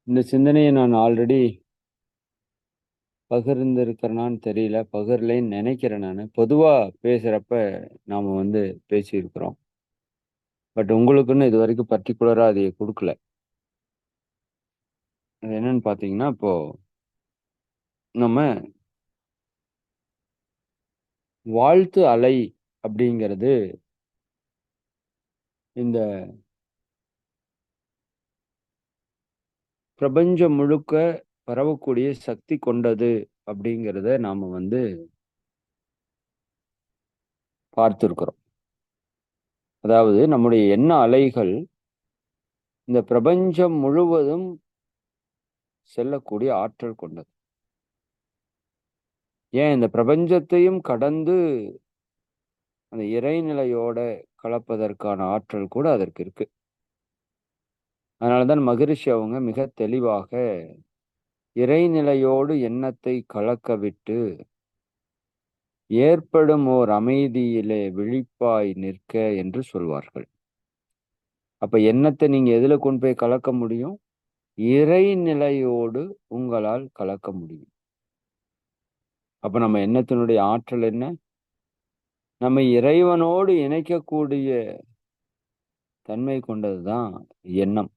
இந்த சிந்தனையை நான் ஆல்ரெடி பகிர்ந்திருக்கிறேனான்னு தெரியல. பகிரலைன்னு நினைக்கிறேன் நானு. பொதுவா பேசுறப்ப நாம பேசியிருக்கிறோம். பட் உங்களுக்குன்னு இதுவரைக்கும் பர்ட்டிகுலரா அதை குடுக்கல. அது என்னன்னு பார்த்தீங்கன்னா, இப்போ நம்ம வாழ்த்து அலை அப்படிங்கிறது இந்த பிரபஞ்சம் முழுக்க பரவக்கூடிய சக்தி கொண்டது அப்படிங்கிறத நாம பார்த்திருக்கிறோம். அதாவது நம்முடைய எண்ண அலைகள் இந்த பிரபஞ்சம் முழுவதும் செல்லக்கூடிய ஆற்றல் கொண்டது. ஏன் இந்த பிரபஞ்சத்தையும் கடந்து அந்த இறைநிலையோட கலப்பதற்கான ஆற்றல் கூட அதற்கு இருக்கு. அதனால தான் மகரிஷி அவங்க மிக தெளிவாக இறைநிலையோடு எண்ணத்தை கலக்க விட்டு ஏற்படும் ஓர் அமைதியிலே விழிப்பாய் நிற்க என்று சொல்வார்கள். அப்ப எண்ணத்தை நீங்க எதுல கொண்டு போய் கலக்க முடியும்? இறைநிலையோடு உங்களால் கலக்க முடியும். அப்ப நம்ம எண்ணத்தினுடைய ஆற்றல் என்ன? நம்ம இறைவனோடு இணைக்கக்கூடிய தன்மை கொண்டதுதான் எண்ணம்.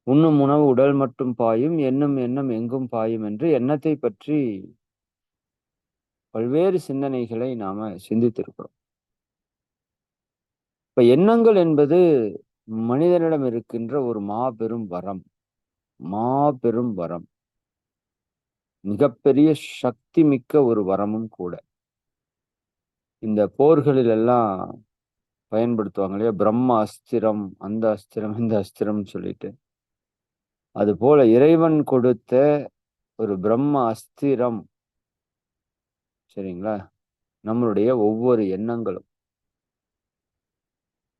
உண்ணும் உணவு உடல் மட்டும் பாயும், எண்ணும் எண்ணம் எங்கும் பாயும் என்று எண்ணத்தை பற்றி பல்வேறு சிந்தனைகளை நாம சிந்தித்திருக்கிறோம். இப்ப எண்ணங்கள் என்பது மனிதனிடம் இருக்கின்ற ஒரு மாபெரும் வரம். மாபெரும் வரம். மிகப்பெரிய சக்தி மிக்க ஒரு வரமும் கூட. இந்த போர்களில் எல்லாம் பயன்படுத்துவாங்க இல்லையா? பிரம்ம அஸ்திரம், அந்த அஸ்திரம், இந்த அஸ்திரம்னு சொல்லிட்டு. அது போல இறைவன் கொடுத்த ஒரு பிரம்ம அஸ்திரம். சரிங்களா? நம்மளுடைய ஒவ்வொரு எண்ணங்களும்.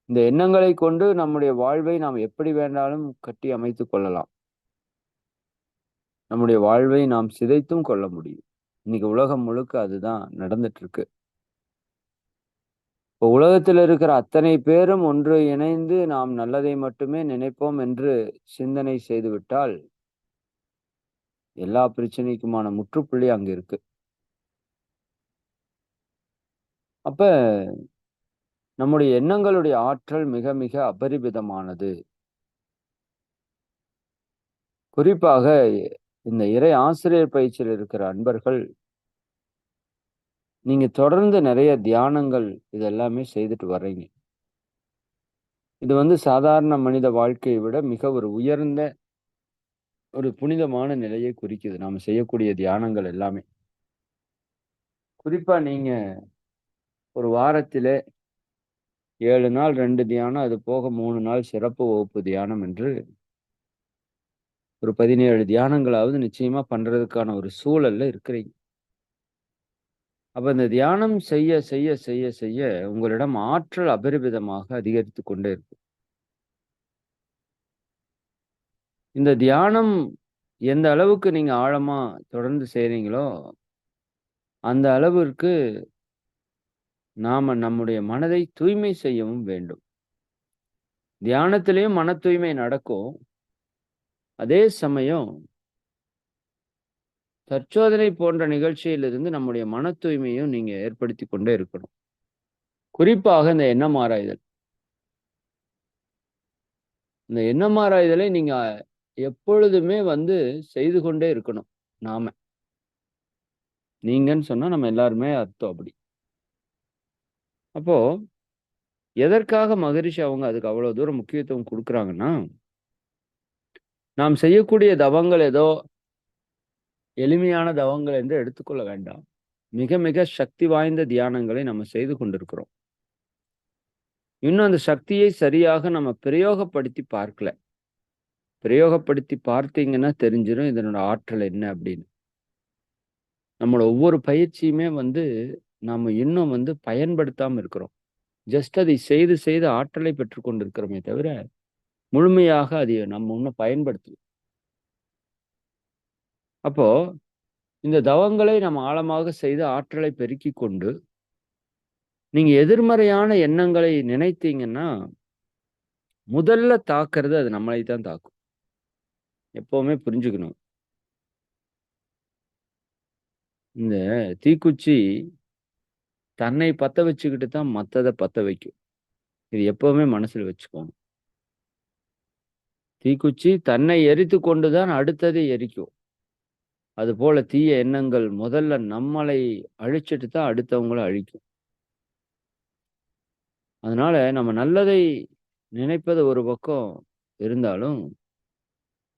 இந்த எண்ணங்களை கொண்டு நம்முடைய வாழ்வை நாம் எப்படி வேண்டாலும் கட்டி அமைத்துக் கொள்ளலாம். நம்முடைய வாழ்வை நாம் சிதைத்தும் கொள்ள முடியும். இன்னைக்கு உலகம் முழுக்க அதுதான் நடந்துட்டு இருக்கு. இப்போ உலகத்தில் இருக்கிற அத்தனை பேரும் ஒன்று இணைந்து நாம் நல்லதை மட்டுமே நினைப்போம் என்று சிந்தனை செய்துவிட்டால் எல்லா பிரச்சனைக்குமான முற்றுப்புள்ளி அங்க இருக்கு. அப்ப நம்முடைய எண்ணங்களுடைய ஆற்றல் மிக மிக அபரிமிதமானது. குறிப்பாக இந்த இறை ஆசிரியர் பயிற்சியில் இருக்கிற அன்பர்கள், நீங்க தொடர்ந்து நிறைய தியானங்கள் இதெல்லாமே செய்துட்டு வர்றீங்க. இது சாதாரண மனித வாழ்க்கையை விட மிக ஒரு உயர்ந்த ஒரு புனிதமான நிலையை குறிக்குது. நாம செய்யக்கூடிய தியானங்கள் எல்லாமே. குறிப்பா நீங்க ஒரு வாரத்திலே 7 நாள் 2 தியானம், அது போக 3 நாள் சிறப்பு வகுப்பு தியானம் என்று ஒரு 17 தியானங்களாவது நிச்சயமா பண்றதுக்கான ஒரு சூழல்ல இருக்கிறீங்க. அப்ப இந்த தியானம் செய்ய செய்ய செய்ய செய்ய உங்களிடம் ஆற்றல் அபரிமிதமாக அதிகரித்துக் கொண்டே இருக்கும். இந்த தியானம் எந்த அளவுக்கு நீங்க ஆழமா தொடர்ந்து செய்றீங்களோ, அந்த அளவிற்கு நாம நம்முடைய மனதை தூய்மை செய்யவும் வேண்டும். தியானத்திலேயும் மன தூய்மை நடக்கும். அதே சமயம் தற்சோதனை போன்ற நிகழ்ச்சியிலிருந்து நம்முடைய மன தூய்மையும் நீங்க ஏற்படுத்திக் கொண்டே இருக்கணும். குறிப்பாக இந்த எண்ணம் ஆராய்தல். இந்த எண்ணம் ஆராய்தலை நீங்க எப்பொழுதுமே செய்து கொண்டே இருக்கணும். நாம. நீங்கன்னு சொன்னா நம்ம எல்லாருமே அர்த்தம் அப்படி. அப்போ எதற்காக மகரிஷி அவங்க அதுக்கு அவ்வளவு தூரம் முக்கியத்துவம் குடுக்குறாங்கன்னா, நாம் செய்யக்கூடிய தவங்கள் ஏதோ எளிமையான தவங்கள் என்று எடுத்துக்கொள்ள வேண்டாம். மிக மிக சக்தி வாய்ந்த தியானங்களை நம்ம செய்து கொண்டிருக்கிறோம். இன்னும் அந்த சக்தியை சரியாக நம்ம பிரயோகப்படுத்தி பார்க்கல. பிரயோகப்படுத்தி பார்த்தீங்கன்னா தெரிஞ்சிரும் இதனோட ஆற்றல் என்ன அப்படின்னு. நம்மளோட ஒவ்வொரு பயிற்சியுமே நாம இன்னும் பயன்படுத்தாம இருக்கிறோம். ஜஸ்ட் அதை செய்து செய்து ஆற்றலை பெற்றுக் கொண்டிருக்கிறோமே தவிர, முழுமையாக அதை நம்ம இன்னும் பயன்படுத்தல. அப்போ இந்த தவங்களை நம்ம ஆழமாக செய்து ஆற்றலை பெருக்கிக் கொண்டு, நீங்க எதிர்மறையான எண்ணங்களை நினைத்தீங்கன்னா, முதல்ல தாக்குறது அது நம்மளை தான் தாக்கும். எப்பவுமே புரிஞ்சுக்கணும். இந்த தீக்குச்சி தன்னை பத்த வச்சுக்கிட்டு தான் மத்தத பத்த வைக்கும். இது எப்பவுமே மனசுல வச்சுக்கோங்க. தீக்குச்சி தன்னை எரித்துக் கொண்டு தான் அடுத்ததை எரிக்கும். அதுபோல தீய எண்ணங்கள் முதல்ல நம்மளை அழிச்சிட்டு தான் அடுத்தவங்கள அழிக்கும். அதனால நம்ம நல்லதை நினைப்பது ஒரு பக்கம் இருந்தாலும்,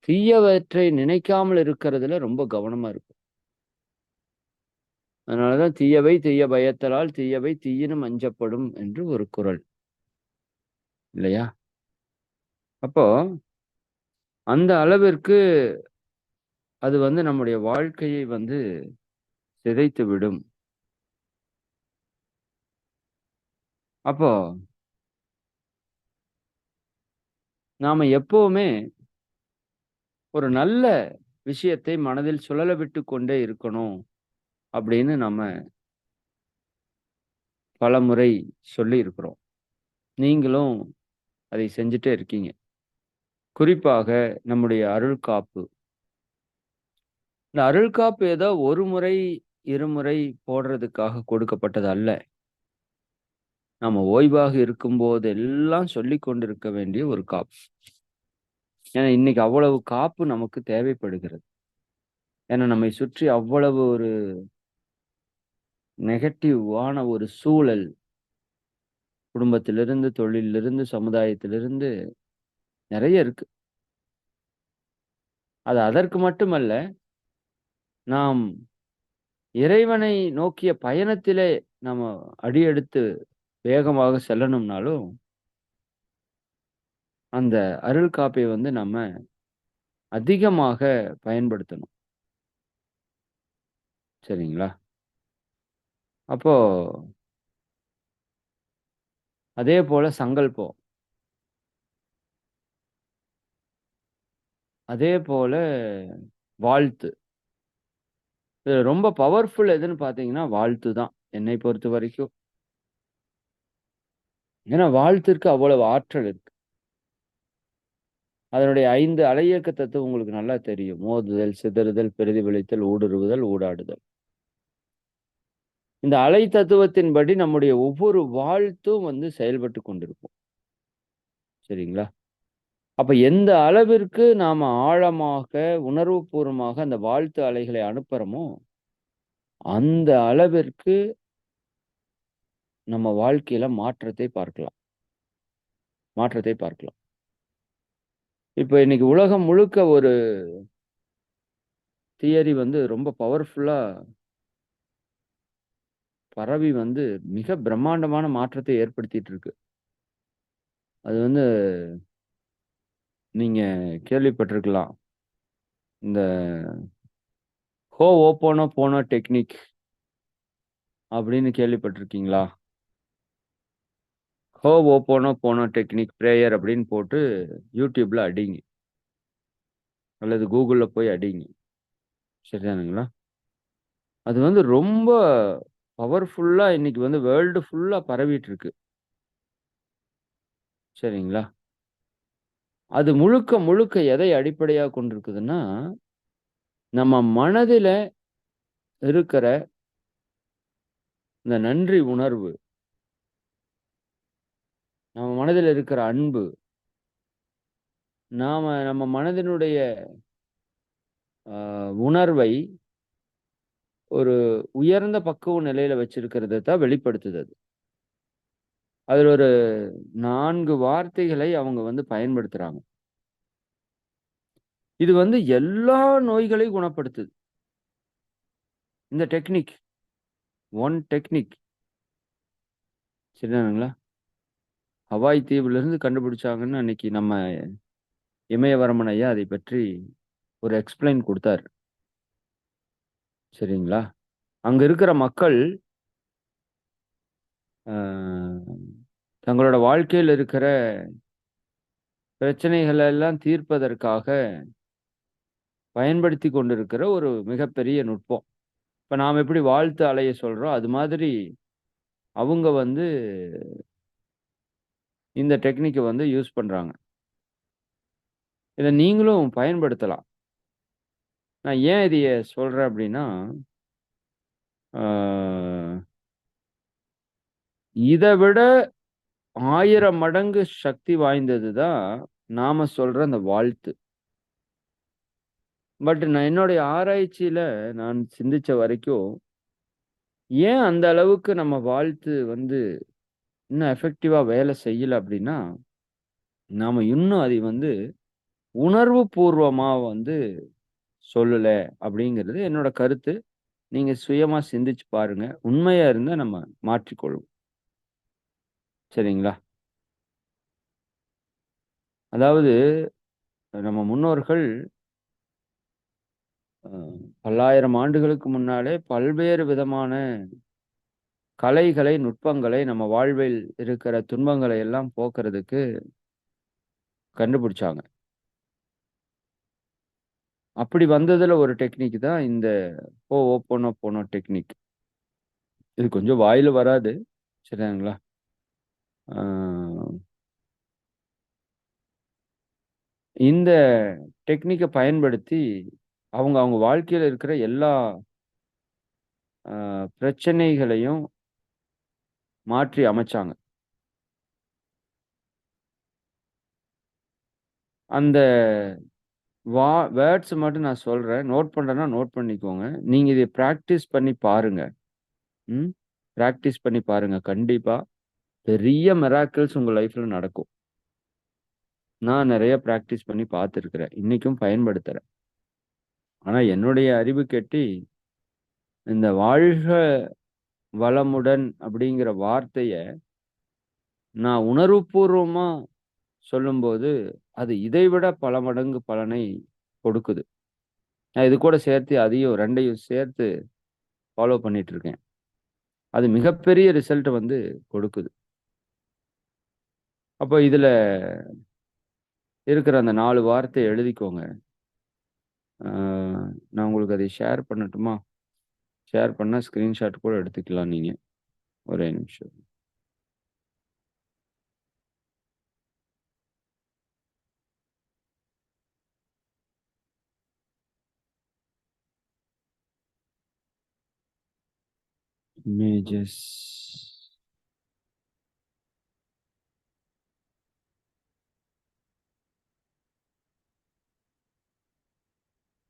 தீயவற்றை நினைக்காமல் இருக்கிறதுல ரொம்ப கவனமா இருக்கும். அதனால தான் "தீயவை தீய பயத்தலால் தீயவை தீயினும் அஞ்சப்படும்" என்று ஒரு குறள். இல்லையா? அப்போ அந்த அளவிற்கு அது வந்து நம்முடைய வாழ்க்கையை வந்து சிதைத்து விடும். அப்போ நாம எப்பவுமே ஒரு நல்ல விஷயத்தை மனதில் சுழல விட்டுக் கொண்டே இருக்கணும் அப்படின்னு நம்ம பலமுறை சொல்லியிருக்கிறோம். நீங்களும் அதை செஞ்சுட்டே இருக்கீங்க. குறிப்பாக நம்முடைய அருள் காப்பு. இந்த அருள் காப்பு ஏதோ ஒரு முறை, இருமுறை போடுறதுக்காக கொடுக்கப்பட்டது அல்ல. நாம ஓய்வாக இருக்கும்போதெல்லாம் சொல்லிக் கொண்டிருக்க வேண்டிய ஒரு காப்பு. ஏன்னா இன்னைக்கு அவ்வளவு காப்பு நமக்கு தேவைப்படுகிறது. ஏன்னா நம்மை சுற்றி அவ்வளவு ஒரு நெகட்டிவான ஒரு சூழல். குடும்பத்திலிருந்து, தொழிலிருந்து, சமுதாயத்திலிருந்து நெறைய இருக்கு. அது அதற்கு மட்டுமல்ல, நாம் இறைவனை நோக்கிய பயணத்திலே நம்ம அடியெடுத்து வேகமாக செல்லணும்னாலும், அந்த அருள் காப்பை வந்து நம்ம அதிகமாக பயன்படுத்தணும். சரிங்களா? அப்போ அதே போல சங்கல்பம். அதே போல வாழ்த்து. இதுல ரொம்ப பவர்ஃபுல் எதுன்னு பார்த்தீங்கன்னா, வாழ்த்து தான். என்னை பொறுத்தவரைக்கும். ஏன்னா வாழ்த்திற்கு அவ்வளவு ஆற்றல் இருக்கு. அதனுடைய 5 அலையியக்க தத்துவம் உங்களுக்கு நல்லா தெரியும். மோதுதல், சிதறுதல், பிரதிபலித்தல், ஊடுருவுதல், ஊடாடுதல். இந்த அலை தத்துவத்தின்படி நம்முடைய ஒவ்வொரு வாழ்த்தும் வந்து செயல்பட்டுக் கொண்டிருக்கும். சரிங்களா? அப்ப எந்த அளவிற்கு நாம ஆழமாக, உணர்வுபூர்வமாக அந்த வாழ்த்து அலைகளை அனுப்புறோமோ, அந்த அளவிற்கு நம்ம வாழ்க்கையில மாற்றத்தை பார்க்கலாம். மாற்றத்தை பார்க்கலாம். இப்ப இன்னைக்கு உலகம் முழுக்க ஒரு தியரி வந்து ரொம்ப பவர்ஃபுல்லா பரவி வந்து மிக பிரம்மாண்டமான மாற்றத்தை ஏற்படுத்திட்டு இருக்கு. அது வந்து நீங்க கேள்விப்பட்டிருக்கலாம். இந்த ஹோஓப்போனோபோனோ டெக்னிக் அப்படின்னு கேள்விப்பட்டிருக்கீங்களா? ஹோஓப்போனோபோனோ டெக்னிக் பிரேயர் அப்படின்னு போட்டு YouTubeல அடிங்க. அல்லது Googleல போய் அடிங்க. சரிதானுங்களா? அது வந்து ரொம்ப பவர்ஃபுல்லா இன்னைக்கு வந்து வேர்ல்டு ஃபுல்லா பரவிட்டு இருக்கு. சரிங்களா? அது முழுக்க முழுக்க எதை அடிப்படையா கொண்டிருக்குதுன்னா, நம்ம மனதில இருக்கிற இந்த நன்றி உணர்வு, நம்ம மனதில இருக்கிற அன்பு, நம்ம மனதினுடைய உணர்வை ஒரு உயர்ந்த பக்குவ நிலையில வச்சிருக்கிறத தான் வெளிப்படுத்துது அது. அதுல ஒரு 4 வார்த்தைகளை அவங்க வந்து பயன்படுத்துறாங்க. இது வந்து எல்லா நோய்களையும் குணப்படுத்துது. இந்த டெக்னிக், ஒன் டெக்னிக். சரிதானுங்களா? ஹவாய் தீவுல இருந்து கண்டுபிடிச்சாங்கன்னு அன்னைக்கு நம்ம இமயவரமன் ஐயா அதை பற்றி ஒரு எக்ஸ்பிளைன் குடுத்தாரு. சரிங்களா? அங்க இருக்கிற மக்கள் அ தங்களோட வாழ்க்கையில இருக்கிற பிரச்சனைகள எல்லாம் தீர்ப்பதற்காக பயன்படுத்திக் கொண்டிருக்கிற ஒரு மிகப்பெரிய நுட்பம். இப்ப நாம எப்படி வாழ்த்து அலைய சொல்றோம், அது மாதிரி அவங்க வந்து இந்த டெக்னிக்க வந்து யூஸ் பண்றாங்க. இத நீங்களும் பயன்படுத்தலாம். நான் ஏன் இதைய சொல்றேன் அப்படின்னா, ஆ இத விட 1000 மடங்கு சக்தி வாய்ந்தது தான் நாம சொல்ற அந்த வாழ்த்து. பட் நான் என்னுடைய ஆராய்ச்சியில நான் சிந்திச்ச வரைக்கும், ஏன் அந்த அளவுக்கு நம்ம வாழ்த்து வந்து இன்னும் எஃபெக்டிவா வேலை செய்யல அப்படின்னா, நாம இன்னும் அதை வந்து உணர்வு பூர்வமா வந்து சொல்லல அப்படிங்கிறது என்னோட கருத்து. நீங்க சுயமா சிந்திச்சு பாருங்க. உண்மையா இருந்தா நம்ம மாற்றிக்கொள்வோம். சரிங்களா? அதாவது நம்ம முன்னோர்கள் அ பல்லாயிரம் ஆண்டுகளுக்கு முன்னாலே பல்வேறு விதமான கலைகளை, நுட்பங்களை நம்ம வாழ்வில் இருக்கிற துன்பங்களை எல்லாம் போக்குறதுக்கு கண்டுபிடிச்சாங்க. அப்படி வந்ததுல ஒரு டெக்னிக் தான் இந்த ஹோஓப்போனோபோனோ டெக்னிக். இது கொஞ்சம் வாயில வராது. சரிங்களா? ஆ இந்த டெக்னிக்க பயன்படுத்தி அவங்க அவங்க வாழ்க்கையில இருக்கிற எல்லா பிரச்சனைகளையும் மாற்றி அமைச்சாங்க. அந்த வா வேர்ட்ஸ் மட்டும் நான் சொல்றேன். நோட் பண்றேன்னா நோட் பண்ணிக்கோங்க. நீங்க இத பிராக்டிஸ் பண்ணி பாருங்க. ம். பிராக்டிஸ் பண்ணி பாருங்க. கண்டிப்பா பெரிய மிராக்கிள்ஸ் உங்க லைஃப்ல நடக்கும். நான் நெறைய பிராக்டிஸ் பண்ணி பார்த்துருக்கிறேன். இன்னைக்கும் பயன்படுத்துறேன். ஆனா என்னுடைய அறிவுக்கு எட்டி இந்த வாழ்க வளமுடன் அப்படிங்கிற வார்த்தைய நான் உணர்வுபூர்வமா சொல்லும்போது, அது இதைவிட பல மடங்கு பலனை கொடுக்குது. நான் இது கூட சேர்த்து அதையும் 2யும் சேர்த்து ஃபாலோ பண்ணிட்டு இருக்கேன். அது மிகப்பெரிய ரிசல்ட் வந்து கொடுக்குது. அப்ப இதுல இருக்கிற அந்த 4 வார்த்தைய எழுதிக்கோங்க. ஆ நான் உங்களுக்கு அதை ஷேர் பண்ணட்டுமா? ஷேர் பண்ணா ஸ்கிரீன்ஷாட் கூட எடுத்துக்கலாம் நீங்க. ஒரே நிமிஷம். இமேஜஸ்.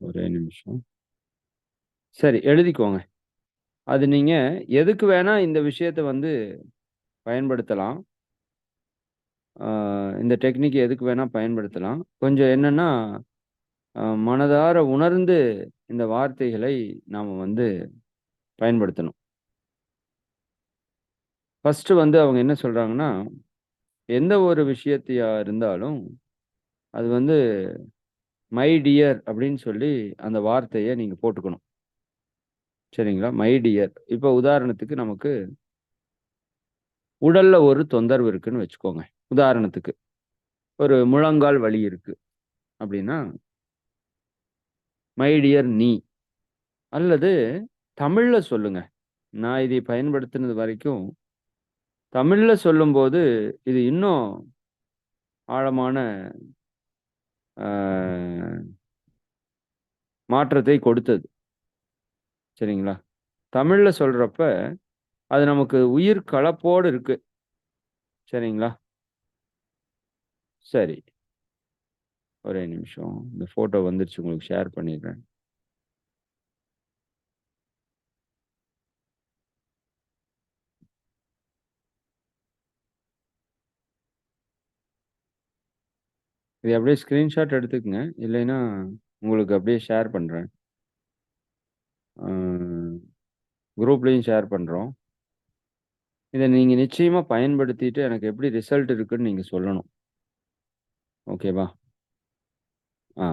ஒரே நிமிஷம். சரி எழுதிக்கோங்க. அது நீங்க எதுக்கு வேணா இந்த விஷயத்த வந்து பயன்படுத்தலாம். ஆ இந்த டெக்னிக் எதுக்கு வேணா பயன்படுத்தலாம். கொஞ்சம் என்னன்னா, மனதார உணர்ந்து இந்த வார்த்தைகளை நாம வந்து பயன்படுத்தணும். ஃபர்ஸ்ட்டு வந்து அவங்க என்ன சொல்றாங்கன்னா, எந்த ஒரு விஷயத்தையா இருந்தாலும், அது வந்து மை டியர் அப்படின்னு சொல்லி அந்த வார்த்தைய நீங்க போட்டுக்கணும். சரிங்களா? My dear. இப்ப உதாரணத்துக்கு நமக்கு உடல்ல ஒரு தொந்தரவு இருக்குன்னு வச்சுக்கோங்க. உதாரணத்துக்கு. ஒரு முழங்கால் வலி இருக்கு அப்படின்னா, மை டியர் நீ அல்லது தமிழ்ல சொல்லுங்க. நான் இதை பயன்படுத்தினது வரைக்கும், தமிழ்ல சொல்லும்போது, இது இன்னும் ஆழமான அ மாற்றத்தை கொடுத்தது. சரிங்களா? தமிழ்ல சொல்றப்ப, அது நமக்கு உயிர் கலப்போடு இருக்கு. சரிங்களா? சரி. ஒரே நிமிஷம். இந்த ஃபோட்டோ வந்துருச்சு உங்களுக்கு ஷேர் பண்ணிடுறேன். இத அப்படியே ஸ்கிரீன்ஷாட் எடுத்துக்கங்க. இல்லைன்னா, உங்களுக்கு அப்படியே ஷேர் பண்றேன். அ குரூப்லயும் ஷேர் பண்றோம். இத நீங்க நிச்சயமா பயன்படுத்திட்டு எனக்கு எப்படி ரிசல்ட் இருக்குன்னு நீங்க சொல்லணும். ஓகேவா? ஆ.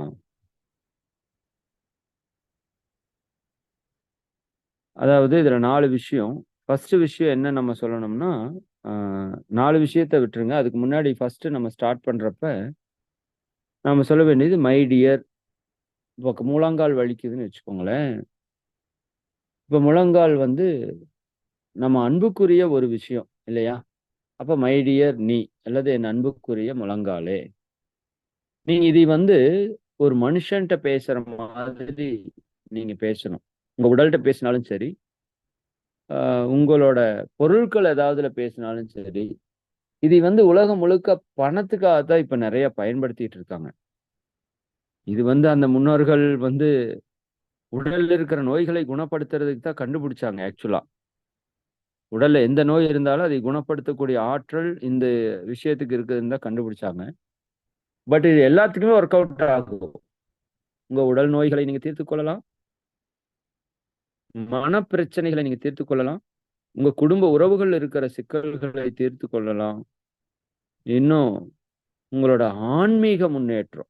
அதாவது இதுல 4 விஷயம். ஃபர்ஸ்ட்டு விஷயம் என்ன நம்ம சொல்லணும்னா, ஆ 4 விஷயத்த விட்டுருங்க. அதுக்கு முன்னாடி ஃபர்ஸ்ட்டு நம்ம ஸ்டார்ட் பண்றப்ப, நாம சொல்ல வேண்டியது மை டியர். இப்போ முழங்கால் வலிக்குதுன்னு வச்சுக்கோங்களேன். இப்ப முழங்கால் வந்து நம்ம அன்புக்குரிய ஒரு விஷயம் இல்லையா? அப்ப மை டியர் நீ அல்லது என் அன்புக்குரிய முழங்காலே. நீங்க இதை வந்து ஒரு மனுஷன்ட்ட பேசுற மாதிரி நீங்க பேசணும். உங்க உடல்ட்ட பேசினாலும் சரி, உங்களோட பொருட்கள் ஏதாவதுல பேசினாலும் சரி. இது வந்து உலகம் முழுக்க பணத்துக்காக தான் இப்ப நெறைய பயன்படுத்திட்டு இருக்காங்க. இது வந்து அந்த முன்னோர்கள் வந்து உடல்ல இருக்கிற நோய்களை குணப்படுத்துறதுக்கு தான் கண்டுபிடிச்சாங்க ஆக்சுவலா. உடல்ல எந்த நோய் இருந்தாலும் அதை குணப்படுத்தக்கூடிய ஆற்றல் இந்த விஷயத்துக்கு இருக்குதுன்னு தான் கண்டுபிடிச்சாங்க. பட் இது எல்லாத்துக்குமே ஒர்க் அவுட் ஆகும். உங்க உடல் நோய்களை நீங்க தீர்த்துக் கொள்ளலாம். மனப்பிரச்சனைகளை நீங்க தீர்த்துக் கொள்ளலாம். உங்க குடும்ப உறவுகள்ல இருக்கிற சிக்கல்களை தீர்த்துக் கொள்ளலாம். இன்னும் உங்களோட ஆன்மீக முன்னேற்றம்.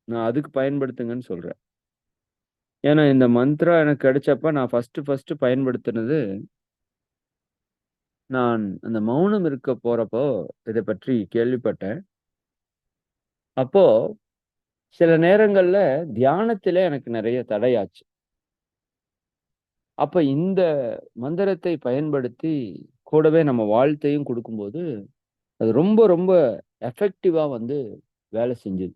நான் அதுக்கு பயன்படுத்துங்கன்னு சொல்றேன். ஏன்னா இந்த மந்த்ரா எனக்கு கிடைச்சப்ப நான் ஃபர்ஸ்ட் பயன்படுத்தினது, நான் அந்த மௌனம் இருக்க போறப்போ இத பற்றி கேள்விப்பட்டேன். அப்போ சில நேரங்கள்ல தியானத்திலே எனக்கு நெறைய தடையாச்சு. அப்ப இந்த மந்திரத்தை பயன்படுத்தி கூடவே நம்ம வாழ்த்தையும் குடுக்கும்போது, அது ரொம்ப ரொம்ப எஃபெக்டிவா வந்து வேலை செஞ்சது.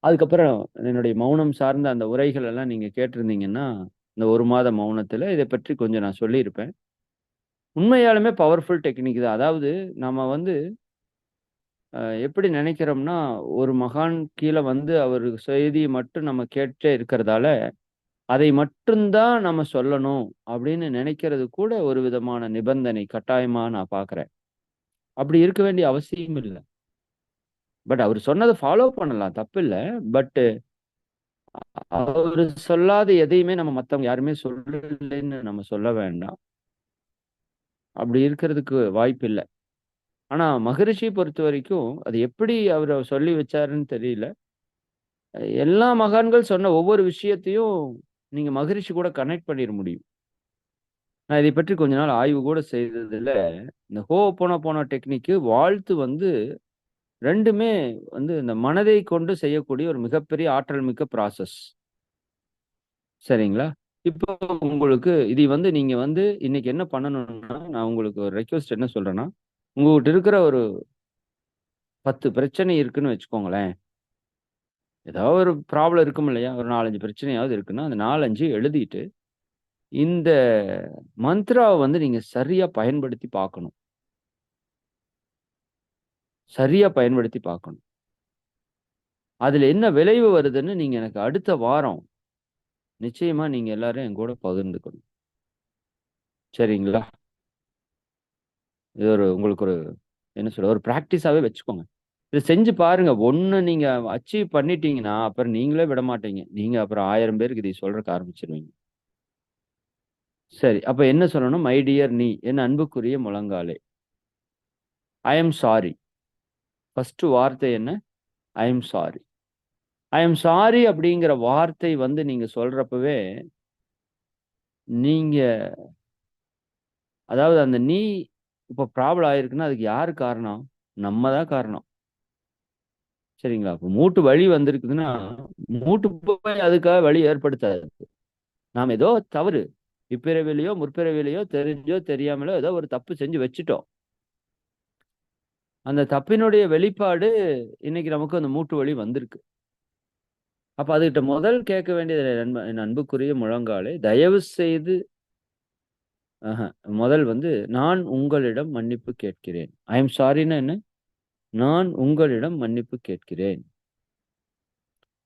அதுக்கப்புறம் என்னுடைய மௌனம் சார்ந்த அந்த உரைகள் எல்லாம் நீங்க கேட்டிருந்தீங்கன்னா, இந்த 1 மாத மௌனத்தில இத பற்றி கொஞ்சம் நான் சொல்லியிருப்பேன். உண்மையாலுமே பவர்ஃபுல் டெக்னிக் தான். அதாவது நம்ம வந்து எப்படி நெனைக்கிறோம்னா, ஒரு மகான் கீழ வந்து அவரு செய்திய மட்டும் நம்ம கேட்டுட்டே இருக்கிறதால, அதை மட்டும் தான் நம்ம சொல்லணும் அப்படின்னு நெனைக்கிறது கூட ஒரு விதமான நிபந்தனை, கட்டாயமா நான் பார்க்குறேன். அப்படி இருக்க வேண்டிய அவசியம் இல்ல. பட் அவரு சொன்னத ஃபாலோ பண்ணலாம் தப்பில்ல. பட் அவரு சொல்லாத எதையுமே நம்ம மத்தவங்க யாருமே சொல்லலைன்னு நம்ம சொல்ல வேண்டாம். அப்படி இருக்கிறதுக்கு வாய்ப்பில்ல. ஆனா மகரிஷிய பொறுத்தவரைக்கும், அது எப்படி அவரு சொல்லி வச்சாருன்னு தெரியல. எல்லா மகான்கள் சொன்ன ஒவ்வொரு விஷயத்தையும் நீங்க மகரிஷி கூட கனெக்ட் பண்ணிற முடியும். நான் இதை பற்றி கொஞ்ச நாள் ஆய்வு கூட செய்ததுல, இந்த ஹோபோனோபோனோ டெக்னிக்கு வாழ்த்து வந்து 2மே வந்து இந்த மனதை கொண்டு செய்யக்கூடிய ஒரு மிகப்பெரிய ஆற்றல் மிக்க ப்ராசஸ். சரிங்களா? இப்போ உங்களுக்கு இதை வந்து நீங்க வந்து இன்னைக்கு என்ன பண்ணணும்னா, நான் உங்களுக்கு ஒரு ரெக்வெஸ்ட் என்ன சொல்றேன்னா, உங்ககிட்ட இருக்கிற ஒரு 10 பிரச்சனை இருக்குன்னு வச்சுக்கோங்களேன். ஏதாவது ஒரு ப்ராப்ளம் இருக்கும் இல்லையா? ஒரு 4, 5 பிரச்சனையாவது இருக்குன்னா, அந்த 4, 5 எழுதிட்டு, இந்த மந்த்ராவ வந்து நீங்க சரியா பயன்படுத்தி பார்க்கணும். சரியா பயன்படுத்தி பார்க்கணும். அதுல என்ன விளைவு வருதுன்னு நீங்க எனக்கு அடுத்த வாரம் நிச்சயமா நீங்க எல்லாரும் என்கூட பகிர்ந்துக்கணும். சரிங்களா? இது ஒரு உங்களுக்கு ஒரு என்ன சொல்ல ஒரு பிராக்டிஸாவே வச்சுக்கோங்க. இத செஞ்சு பாருங்க. ஒண்ணு நீங்க அச்சீவ் பண்ணிட்டீங்கன்னா, அப்புறம் நீங்களே விடமாட்டீங்க. நீங்க அப்புறம் 1000 பேருக்கு இதை சொல்றக்கு ஆரம்பிச்சுருவீங்க. சரி. அப்ப என்ன சொல்லணும்? மை டியர் நீ, என் அன்புக்குரிய முழங்காலே. ஐ அம் சாரி. ஃபர்ஸ்ட் வார்த்தை என்ன? ஐ am sorry. I am sorry அப்படிங்கிற வார்த்தை வந்து நீங்க சொல்றப்பவே, நீங்க அதாவது அந்த நீ இப்ப ப்ராப்ளம் ஆயிருக்குன்னா, அதுக்கு யாரு காரணம்? நம்ம தான் காரணம். சரிங்களா? இப்ப மூட்டு வலி வந்திருக்குதுன்னா, மூட்டு போய் அதுக்காக வலி ஏற்படுத்தாது. நாம ஏதோ தவறு. இப்பிறவிலயோ, முற்பிறவிலயோ தெரிஞ்சோ, தெரியாமலோ ஏதோ ஒரு தப்பு செஞ்சு வச்சுட்டோம். அந்த தப்பினுடைய வெளிப்பாடு இன்னைக்கு நமக்கு அந்த மூட்டு வலி வந்திருக்கு. அப்ப அதுகிட்ட முதல் கேட்க வேண்டியது என் அன்புக்குரிய முழங்காலே, தயவு செய்து முதல் வந்து நான் உங்களிடம் மன்னிப்பு கேட்கிறேன். ஐ அம் சாரின்னா என்ன? நான் உங்களிடம் மன்னிப்பு கேட்கிறேன்.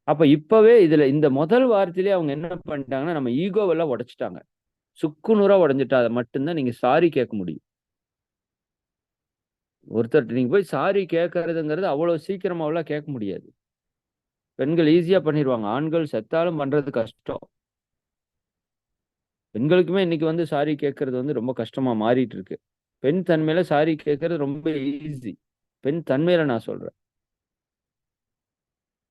அப்ப இப்பவே இதுல இந்த முதல் வார்த்தையிலேயே அவங்க என்ன பண்ணிட்டாங்கன்னா, நம்ம ஈகோவெல்லாம் உடைச்சுட்டாங்க. சுக்கு நூறா உடைஞ்சுட்டா மட்டும் தான் நீங்க சாரி கேட்க முடியும். ஒருத்தர்ட்ட நீங்க போய் சாரி கேட்கறதுங்கிறது அவ்வளோ சீக்கிரமாவெல்லாம் கேட்க முடியாது. பெண்கள் ஈஸியா பண்ணிருவாங்க. ஆண்கள் செத்தாலும் பண்றது கஷ்டம். பெண்களுக்குமே இன்னைக்கு வந்து சாரி கேட்கறது வந்து ரொம்ப கஷ்டமா மாறிட்டு இருக்கு. பெண் தன்மையில சாரி கேட்கறது ரொம்ப ஈஸி. பெண் தன்மையில நான் சொல்றேன்.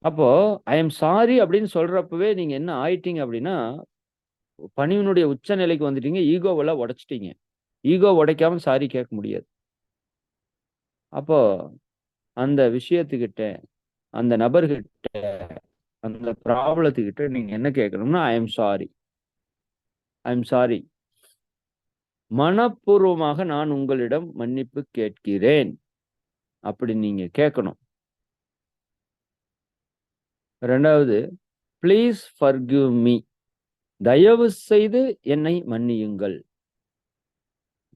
அப்போ ஐ அம் சாரி அப்படின்னு சொல்றப்பவே நீங்க என்ன ஆயிட்டீங்க அப்படின்னா, பணிவினுடைய உச்ச நிலைக்கு வந்துட்டீங்க. ஈகோவெல்லாம் உடைச்சுட்டீங்க. ஈகோ உடைக்காம சாரி கேட்க முடியாது. அப்போ அந்த விஷயத்துக்கிட்ட, அந்த நபர்கிட்ட, அந்த ப்ராப்ளத்துக்கிட்ட நீங்க என்ன கேட்கணும்னா, ஐ am sorry. I am sorry. மனப்பூர்வமாக நான் உங்களிடம் மன்னிப்பு கேட்கிறேன். அப்படி நீங்க கேட்கணும். 2வது, ப்ளீஸ் ஃபர்கிவ் மீ. தயவு செய்து என்னை மன்னியுங்கள்.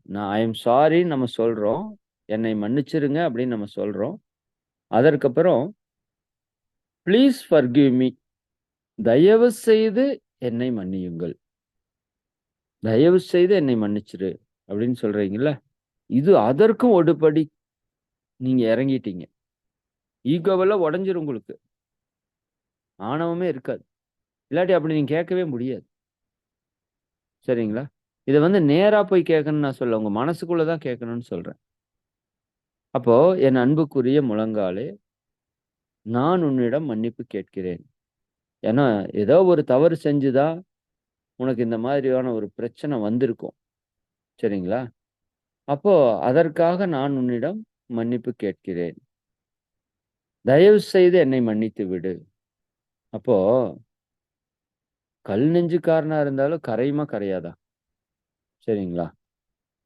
நான் ஐ எம் சாரின்னு நம்ம சொல்றோம். என்னை மன்னிச்சிருங்க அப்படின்னு நம்ம சொல்றோம். அதற்கப்புறம் ப்ளீஸ் ஃபர்கிவ் மீ. தயவு செய்து என்னை மன்னியுங்கள். தயவு செய்து என்னை மன்னிச்சிரு அப்படின்னு சொல்றீங்கல்ல. இது அதற்கும் ஒடுபடி நீங்க இறங்கிட்டீங்க. ஈகோவெல்லாம் உடைஞ்சிரும் உங்களுக்கு. ஆணவமே இருக்காது. இல்லாட்டி அப்படி நீங்க கேட்கவே முடியாது. சரிங்களா? இத நேரா போய் கேட்கணும்னு நான் சொல்லல. உங்க மனசுக்குள்ள தான் கேட்கணும்னு சொல்றேன். அப்போ என் அன்புக்குரிய முழங்காலே, நான் உன்னிடம் மன்னிப்பு கேட்கிறேன். ஏன்னா, ஏதோ ஒரு தவறு செஞ்சு தான் உனக்கு இந்த மாதிரியான ஒரு பிரச்சனை வந்திருக்கும். சரிங்களா? அப்போ அதற்காக நான் உன்னிடம் மன்னிப்பு கேட்கிறேன். தயவு செய்து என்னை மன்னித்து விடு. அப்போ கல் நெஞ்சுக்காரனா இருந்தாலும் கரையுமா கரையாதா? சரிங்களா?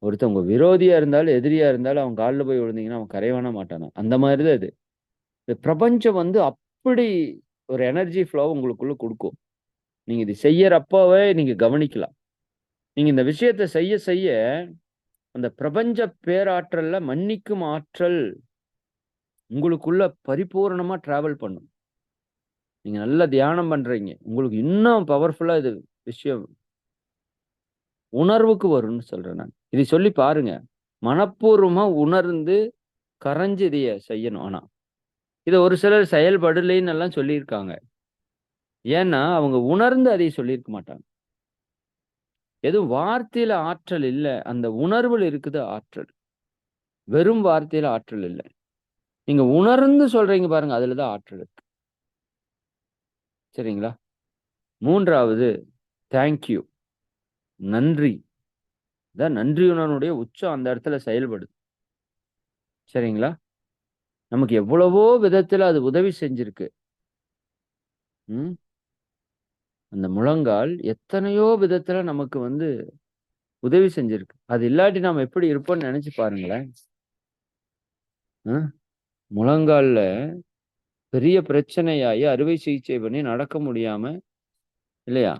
ஒருத்தன் உங்க விரோதியா இருந்தாலும், எதிரியா இருந்தாலும் அவன் கால்ல போய் விழுந்தீங்கன்னா, அவன் கரையவானா மாட்டானா? அந்த மாதிரி தான் இது. இந்த பிரபஞ்சம் அப்படி ஒரு எனர்ஜி ஃப்ளோ உங்களுக்குள்ள குடுக்கும். நீங்க இது செய்யறப்பவே நீங்க கவனிக்கலாம். நீங்க இந்த விஷயத்த செய்ய செய்ய, அந்த பிரபஞ்ச பேராற்றல்ல மன்னிக்கும் ஆற்றல் உங்களுக்குள்ள பரிபூரணமா டிராவல் பண்ணும். நீங்க நல்லா தியானம் பண்றீங்க. உங்களுக்கு இன்னும் பவர்ஃபுல்லா இது விஷயம் உணர்வுக்கு வரும்னு சொல்றேன் நான். இதை சொல்லி பாருங்க. மனப்பூர்வமா உணர்ந்து கரைஞ்சு இதைய செய்யணும் ஆனா. இத ஒரு சிலர் செயல்படலைன்னு எல்லாம் சொல்லியிருக்காங்க. ஏன்னா, அவங்க உணர்ந்து அதை சொல்லியிருக்க மாட்டாங்க. எதுவும் வார்த்தையில ஆற்றல் இல்ல. அந்த உணர்வுல இருக்குது ஆற்றல். வெறும் வார்த்தையில ஆற்றல் இல்ல. நீங்க உணர்ந்து சொல்றீங்க பாருங்க, அதுல தான் ஆற்றல் இருக்கு. சரிங்களா? 3வது தேங்க் யூ. நன்றி. நன்றியுணர்வுடைய உச்சம் அந்த இடத்துல செயல்படுது. சரிங்களா? நமக்கு எவ்வளவோ விதத்துல அது உதவி செஞ்சிருக்கு. ம். அந்த முழங்கால் எத்தனையோ விதத்துல நமக்கு உதவி செஞ்சிருக்கு. அது இல்லாட்டி நாம எப்படி இருப்போம்னு நெனச்சு பாருங்களேன். முழங்கால்ல பெரிய பிரச்சனையாயி அறுவை சிகிச்சை பண்ணி நடக்க முடியாம இல்லையா?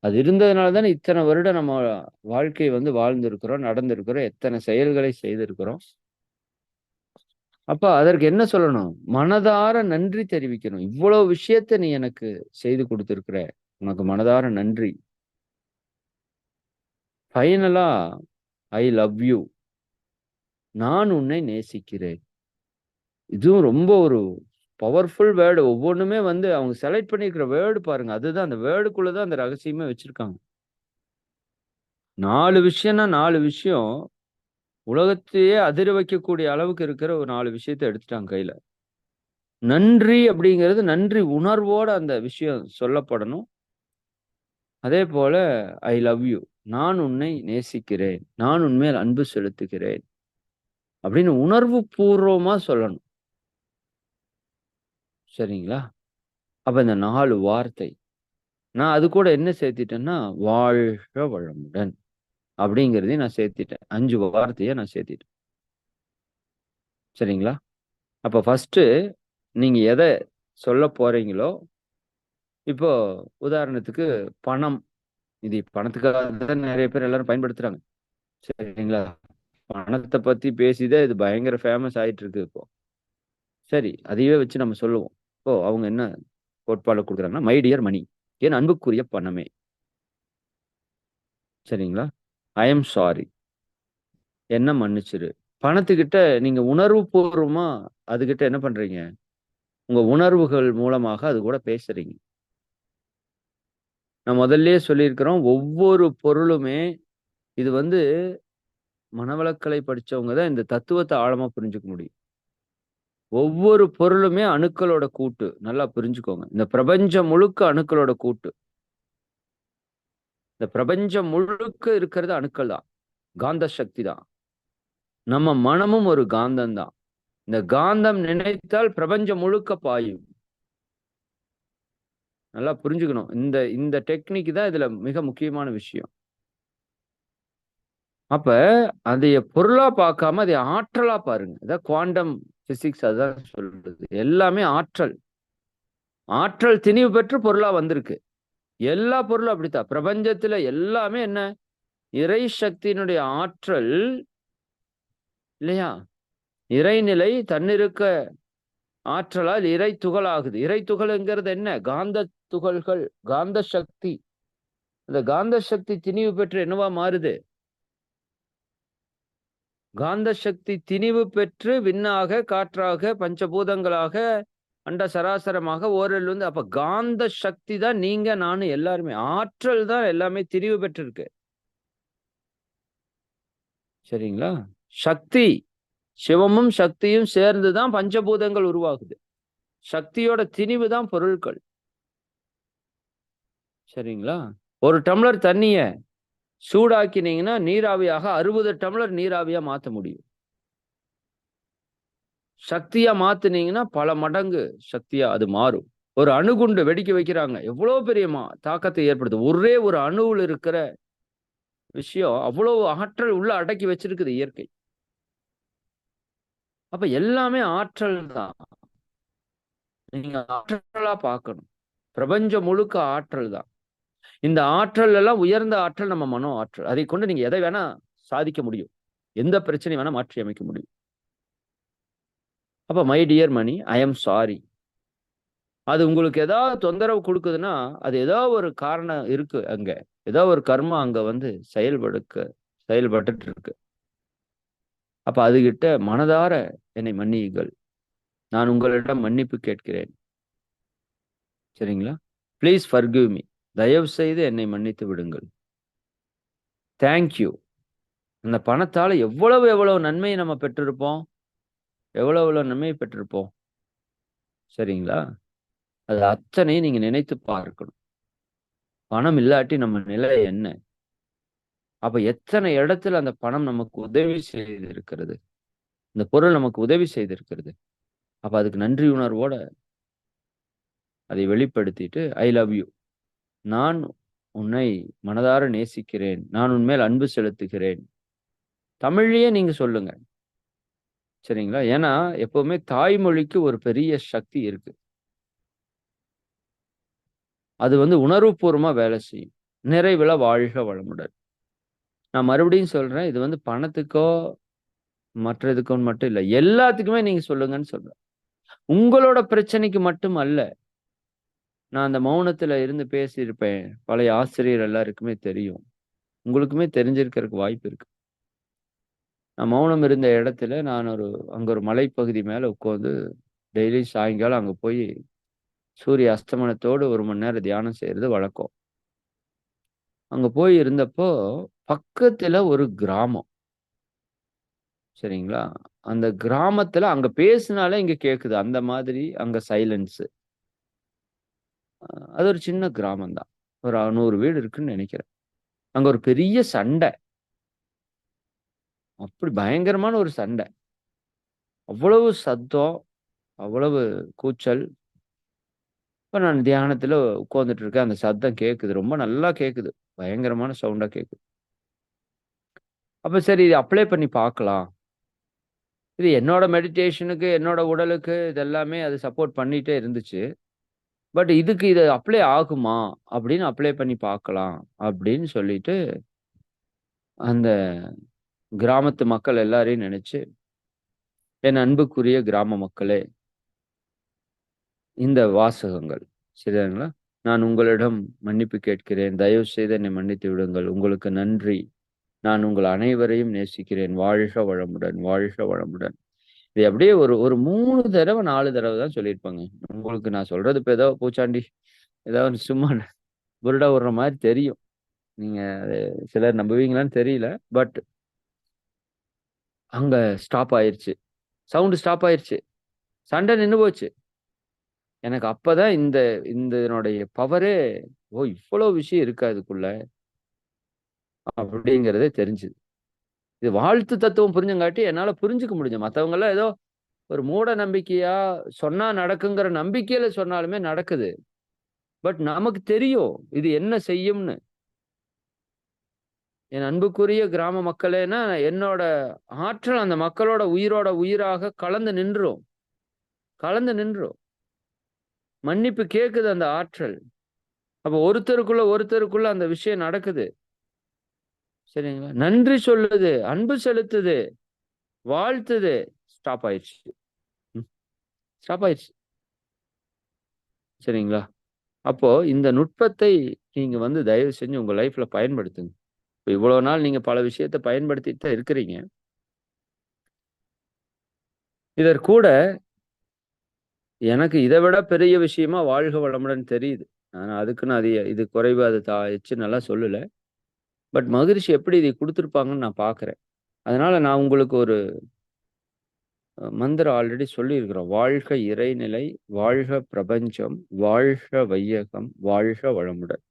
அது இருந்ததுனால தானே இத்தனை வருடம் நம்ம வாழ்க்கை வாழ்ந்திருக்கிறோம், நடந்திருக்கிறோம், எத்தனை செயல்களை செய்திருக்கிறோம். அப்ப அதற்கு என்ன சொல்லணும்? மனதார நன்றி தெரிவிக்கணும். இவ்வளவு விஷயத்த நீ எனக்கு செய்து குடுத்திருக்கிற. உனக்கு மனதார நன்றி. ஃபைனலா ஐ லவ் யூ. நான் உன்னை நேசிக்கிறேன். இதுவும் ரொம்ப ஒரு பவர்ஃபுல் வேர்ட். ஒவ்வொன்னுமே அவங்க செலக்ட் பண்ணியிருக்கிற வேர்ட் பாருங்க. அதுதான் அந்த வேர்டுக்குள்ள தான் அந்த ரகசியமே வச்சிருக்காங்க. 4 விஷயம்னா 4 விஷயம் உலகத்தையே அதிர வைக்கக்கூடிய அளவுக்கு இருக்கிற ஒரு 4 விஷயத்த எடுத்துட்டாங்க கையில. நன்றி அப்படிங்கிறது நன்றி உணர்வோட அந்த விஷயம் சொல்லப்படணும். அதே போல ஐ லவ் யூ. நான் உன்னை நேசிக்கிறேன். நான் உன்மேல் அன்பு செலுத்துகிறேன். அப்படின்னு உணர்வு பூர்வமா சொல்லணும். சரிங்களா? அப்ப இந்த 4 வார்த்தை. நான் அது கூட என்ன சேர்த்துட்டேன்னா, வாழ்க வளமுடன் அப்படிங்கிறதையும் நான் சேர்த்துட்டேன். 5 வார்த்தைய நான் சேர்த்துட்டேன். சரிங்களா? அப்ப ஃபர்ஸ்ட்டு நீங்க எத சொல்லப் போறீங்களோ, இப்போ உதாரணத்துக்கு பணம். இது பணத்துக்காக தான் நெறைய பேர் எல்லாரும் பயன்படுத்துறாங்க. சரிங்களா? பணத்த பத்தி பேசி தான் இது பயங்கர ஃபேமஸ் ஆயிட்டு இருக்கு இப்போ. சரி, அதையே வச்சு நம்ம சொல்லுவோம். இப்போ அவங்க என்ன கோட்பாடு குடுக்குறாங்கன்னா, மை டியர் மனி. என் அன்புக்குரிய பணமே. சரிங்களா? ஐ அம் சாரி. என்ன மன்னிச்சிரு. பணத்துக்கிட்ட நீங்க உணர்வுபூர்வமா அதுகிட்ட என்ன பண்றீங்க? உங்க உணர்வுகள் மூலமாக அது கூட பேசுறீங்க. நான் முதல்லயே சொல்லியிருக்கிறோம். ஒவ்வொரு பொருளுமே இது மனவளக்கலை படிச்சவங்க தான் இந்த தத்துவத்த ஆழமா புரிஞ்சுக்க முடியும். ஒவ்வொரு பொருளுமே அணுக்களோட கூட்டு. நல்லா புரிஞ்சுக்கோங்க. இந்த பிரபஞ்சம் முழுக்க அணுக்களோட கூட்டு. இந்த பிரபஞ்சம் முழுக்க இருக்கிறது அணுக்கள் தான். காந்த சக்தி தான். நம்ம மனமும் ஒரு காந்தம் தான். இந்த காந்தம் நினைத்தால் பிரபஞ்சம் முழுக்க பாயும். நல்லா புரிஞ்சுக்கணும். இந்த இந்த டெக்னிக் தான் இதுல மிக முக்கியமான விஷயம். அப்ப அதைய பொருளா பார்க்காம அதை ஆற்றலா பாருங்க. அதான் குவாண்டம் பிசிக்ஸ் அதான் சொல்றது. எல்லாமே ஆற்றல். ஆற்றல் திணிவு பெற்று பொருளா வந்திருக்கு. எல்லா பொருளும் அப்படித்தான். பிரபஞ்சத்துல எல்லாமே என்ன? இறை சக்தியினுடைய ஆற்றல் இல்லையா? இறைநிலை தன்னிருக்க ஆற்றலால் இறை துகள் ஆகுது. இறை துகள்ங்கிறது என்ன? காந்த துகள்கள், காந்த சக்தி. அந்த காந்த சக்தி திணிவு பெற்று என்னவா மாறுது? காந்த சக்தி திணிவு பெற்று விண்ணாக, காற்றாக, பஞ்சபூதங்களாக, அண்ட சராசரமாக ஓரிலிருந்து அப்ப காந்த சக்தி தான் நீங்க, நானு எல்லாருமே. ஆற்றல் தான் எல்லாமே திணிவு பெற்றிருக்கு. சரிங்களா? சக்தி, சிவமும் சக்தியும் சேர்ந்து தான் பஞ்சபூதங்கள் உருவாகுது. சக்தியோட திணிவு தான் பொருட்கள். சரிங்களா? ஒரு டம்ளர் தண்ணிய சூடாக்கினீங்கன்னா நீராவியாக 60 டம்ளர் நீராவியா மாத்த முடியும். சக்தியா மாத்துனீங்கன்னா பல மடங்கு சக்தியா அது மாறும். ஒரு அணுகுண்டு வெடிக்க வைக்கிறாங்க. எவ்வளவு பெரிய தாக்கத்தை ஏற்படுத்தும். ஒரே ஒரு அணுவுல இருக்கிற விஷயம் அவ்வளவு ஆற்றல் உள்ள அடக்கி வச்சிருக்குது இயற்கை. அப்ப எல்லாமே ஆற்றல் தான். நீங்க ஆற்றலா பார்க்கணும். பிரபஞ்சம் முழுக்க ஆற்றல் தான். இந்த ஆற்றல் எல்லாம் உயர்ந்த ஆற்றல் நம்ம மனோ ஆற்றல். அதை கொண்டு நீங்க எதை வேணா சாதிக்க முடியும். எந்த பிரச்சனை வேணா மாற்றி அமைக்க முடியும். அப்ப my dear Mani, I am sorry. அது உங்களுக்கு ஏதாவது தொந்தரவு கொடுக்குதுன்னா, அது ஏதோ ஒரு காரணம் இருக்கு அங்க. ஏதோ ஒரு கர்மா அங்க வந்து செயல்பட்டுட்டு இருக்கு. அப்ப அதுகிட்ட மனதார என்னை மன்னியுங்கள். நான் உங்களிடம் மன்னிப்பு கேட்கிறேன். சரிங்களா? Please forgive me. தயவு செய்து என்னை மன்னித்து விடுங்கள். Thank you. அந்த பணத்தால எவ்வளவு நன்மையை நம்ம பெற்றிருப்போம். எவ்வளவு நன்மையை பெற்றிருப்போம். சரிங்களா? அது அத்தனையும் நீங்க நினைத்து பார்க்கணும். பணம் இல்லாட்டி நம்ம நிலை என்ன? அப்ப எத்தனை இடத்துல அந்த பணம் நமக்கு உதவி செய்திருக்கிறது. இந்த பொருள் நமக்கு உதவி செய்திருக்கிறது. அப்ப அதுக்கு நன்றி உணர்வோட அதை வெளிப்படுத்திட்டு ஐ லவ் யூ. நான் உன்னை மனதார நேசிக்கிறேன். நான் உன்மேல் அன்பு செலுத்துகிறேன். தமிழ்லயே நீங்க சொல்லுங்க. சரிங்களா? ஏன்னா எப்பவுமே தாய்மொழிக்கு ஒரு பெரிய சக்தி இருக்கு. அது வந்து உணர்வுபூர்வமா வேலை செய்யும். நிறைவுல வாழ்க வளமுடன். நான் மறுபடியும் சொல்றேன். இது வந்து பணத்துக்கோ மற்ற இதுக்கும் மட்டும் இல்ல. எல்லாத்துக்குமே நீங்க சொல்லுங்கன்னு சொல்றேன். உங்களோட பிரச்சனைக்கு மட்டும் அல்ல. நான் அந்த மௌனத்துல இருந்து பேசியிருப்பேன். பழைய ஆசிரியர் எல்லாருக்குமே தெரியும். உங்களுக்குமே தெரிஞ்சிருக்கிறதுக்கு வாய்ப்பு இருக்கு. நான் மௌனம் இருந்த இடத்துல அங்க ஒரு மலைப்பகுதி மேல உட்கார்ந்து டெய்லி சாயங்காலம் அங்க போய் சூரிய அஸ்தமனத்தோடு 1 மணி நேரம் தியானம் செய்யறது வழக்கம். அங்க போய் இருந்தப்போ பக்கத்துல ஒரு கிராமம். சரிங்களா? அந்த கிராமத்துல அங்க பேசினாலே இங்க கேக்குது. அந்த மாதிரி அங்க சைலன்ஸ். அது ஒரு சின்ன கிராமம் தான். ஒரு 100 வீடு இருக்குன்னு நினைக்கிறேன். அங்க ஒரு பெரிய சண்டை. அப்படி பயங்கரமான ஒரு சண்டை. அவ்வளவு சத்தம், அவ்வளவு கூச்சல். இப்ப நான் தியானத்துல உட்கார்ந்துட்டு இருக்கேன். அந்த சத்தம் கேக்குது. ரொம்ப நல்லா கேக்குது. பயங்கரமான சவுண்டா கேக்குது. அப்ப சரி இத அப்ளை பண்ணி பார்க்கலாம். இது என்னோட மெடிடேஷனுக்கு, என்னோட உடலுக்கு இது எல்லாமே அது சப்போர்ட் பண்ணிட்டே இருந்துச்சு. பட் இதுக்கு இது அப்ளை ஆகுமா? அப்படின்னு அப்ளை பண்ணி பார்க்கலாம். அப்படின்னு சொல்லிட்டு, அந்த கிராமத்து மக்கள் எல்லாரையும் நினைச்சு, என் அன்புக்குரிய கிராம மக்களே, இந்த வாசகங்கள் சரிங்களா? நான் உங்களிடம் மன்னிப்பு கேட்கிறேன். தயவு செய்து என்னை மன்னித்து விடுங்கள். உங்களுக்கு நன்றி. நான் உங்கள் அனைவரையும் நேசிக்கிறேன். வாழ்க வளமுடன், வாழ்க வளமுடன். இது அப்படியே ஒரு ஒரு 3 தடவ, 4 தடவ தான் சொல்லியிருப்பேங்க. உங்களுக்கு நான் சொல்றது இப்ப ஏதோ பூச்சாண்டி, ஏதோ சும்மா புருடா விடுற மாரி தெரியும். நீங்க அது சிலர் நம்புவீங்களான்னு தெரியல. பட் அங்க ஸ்டாப் ஆயிருச்சு. சவுண்ட் ஸ்டாப் ஆயிருச்சு. சண்டை நின்னு போச்சு. எனக்கு அப்பதான் இந்த இந்த இதனுடைய பவரே, ஓ! இவ்வளோ விஷயம் இருக்கா இதுக்குள்ள அப்படிங்கிறதே தெரிஞ்சுது. இது வாழ்த்து தத்துவம் புரிஞ்சங்காட்டி என்னால புரிஞ்சுக்க முடிஞ்சது. மத்தவங்கலாம் ஏதோ ஒரு மூட நம்பிக்கையா சொன்னா நடக்குங்கிற நம்பிக்கையில சொன்னாலுமே நடக்குது. பட் நமக்கு தெரியும் இது என்ன செய்யும்னு. என் அன்புக்குரிய கிராம மக்களேன்னா, என்னோட ஆற்றல் அந்த மக்களோட உயிரோட உயிராக கலந்து நின்றும். கலந்து நின்றும். மன்னிப்பு கேக்குது அந்த ஆற்றல். அப்ப ஒருத்தருக்குள்ள அந்த விஷயம் நடக்குது. சரிங்களா? நன்றி சொல்லுது, அன்பு செலுத்துது, வாழ்த்துது. ஸ்டாப் ஆயிடுச்சு. ஸ்டாப் ஆயிடுச்சு. சரிங்களா? அப்போ இந்த நுட்பத்தை நீங்க தயவு செஞ்சு உங்க லைஃப்ல பயன்படுத்துங்க. இப்ப இவ்வளவு நாள் நீங்க பல விஷயத்த பயன்படுத்திட்டு தான் இருக்கிறீங்க. இதற்கூட எனக்கு இத விட பெரிய விஷயமா வாழ்க வளமுடன் தெரியுது. ஆனா அதுக்குன்னு இது குறைவு, அது எச்சு நல்லா சொல்லல. பட் மகரிஷி எப்படி இதை குடுத்திருப்பாங்கன்னு நான் பார்க்கிறேன். அதனால நான் உங்களுக்கு ஒரு மந்திரம் ஆல்ரெடி சொல்லியிருக்கிறோம். வாழ்க இறைநிலை, வாழ்க பிரபஞ்சம், வாழ்க வையகம், வாழ்க வளமுடன்.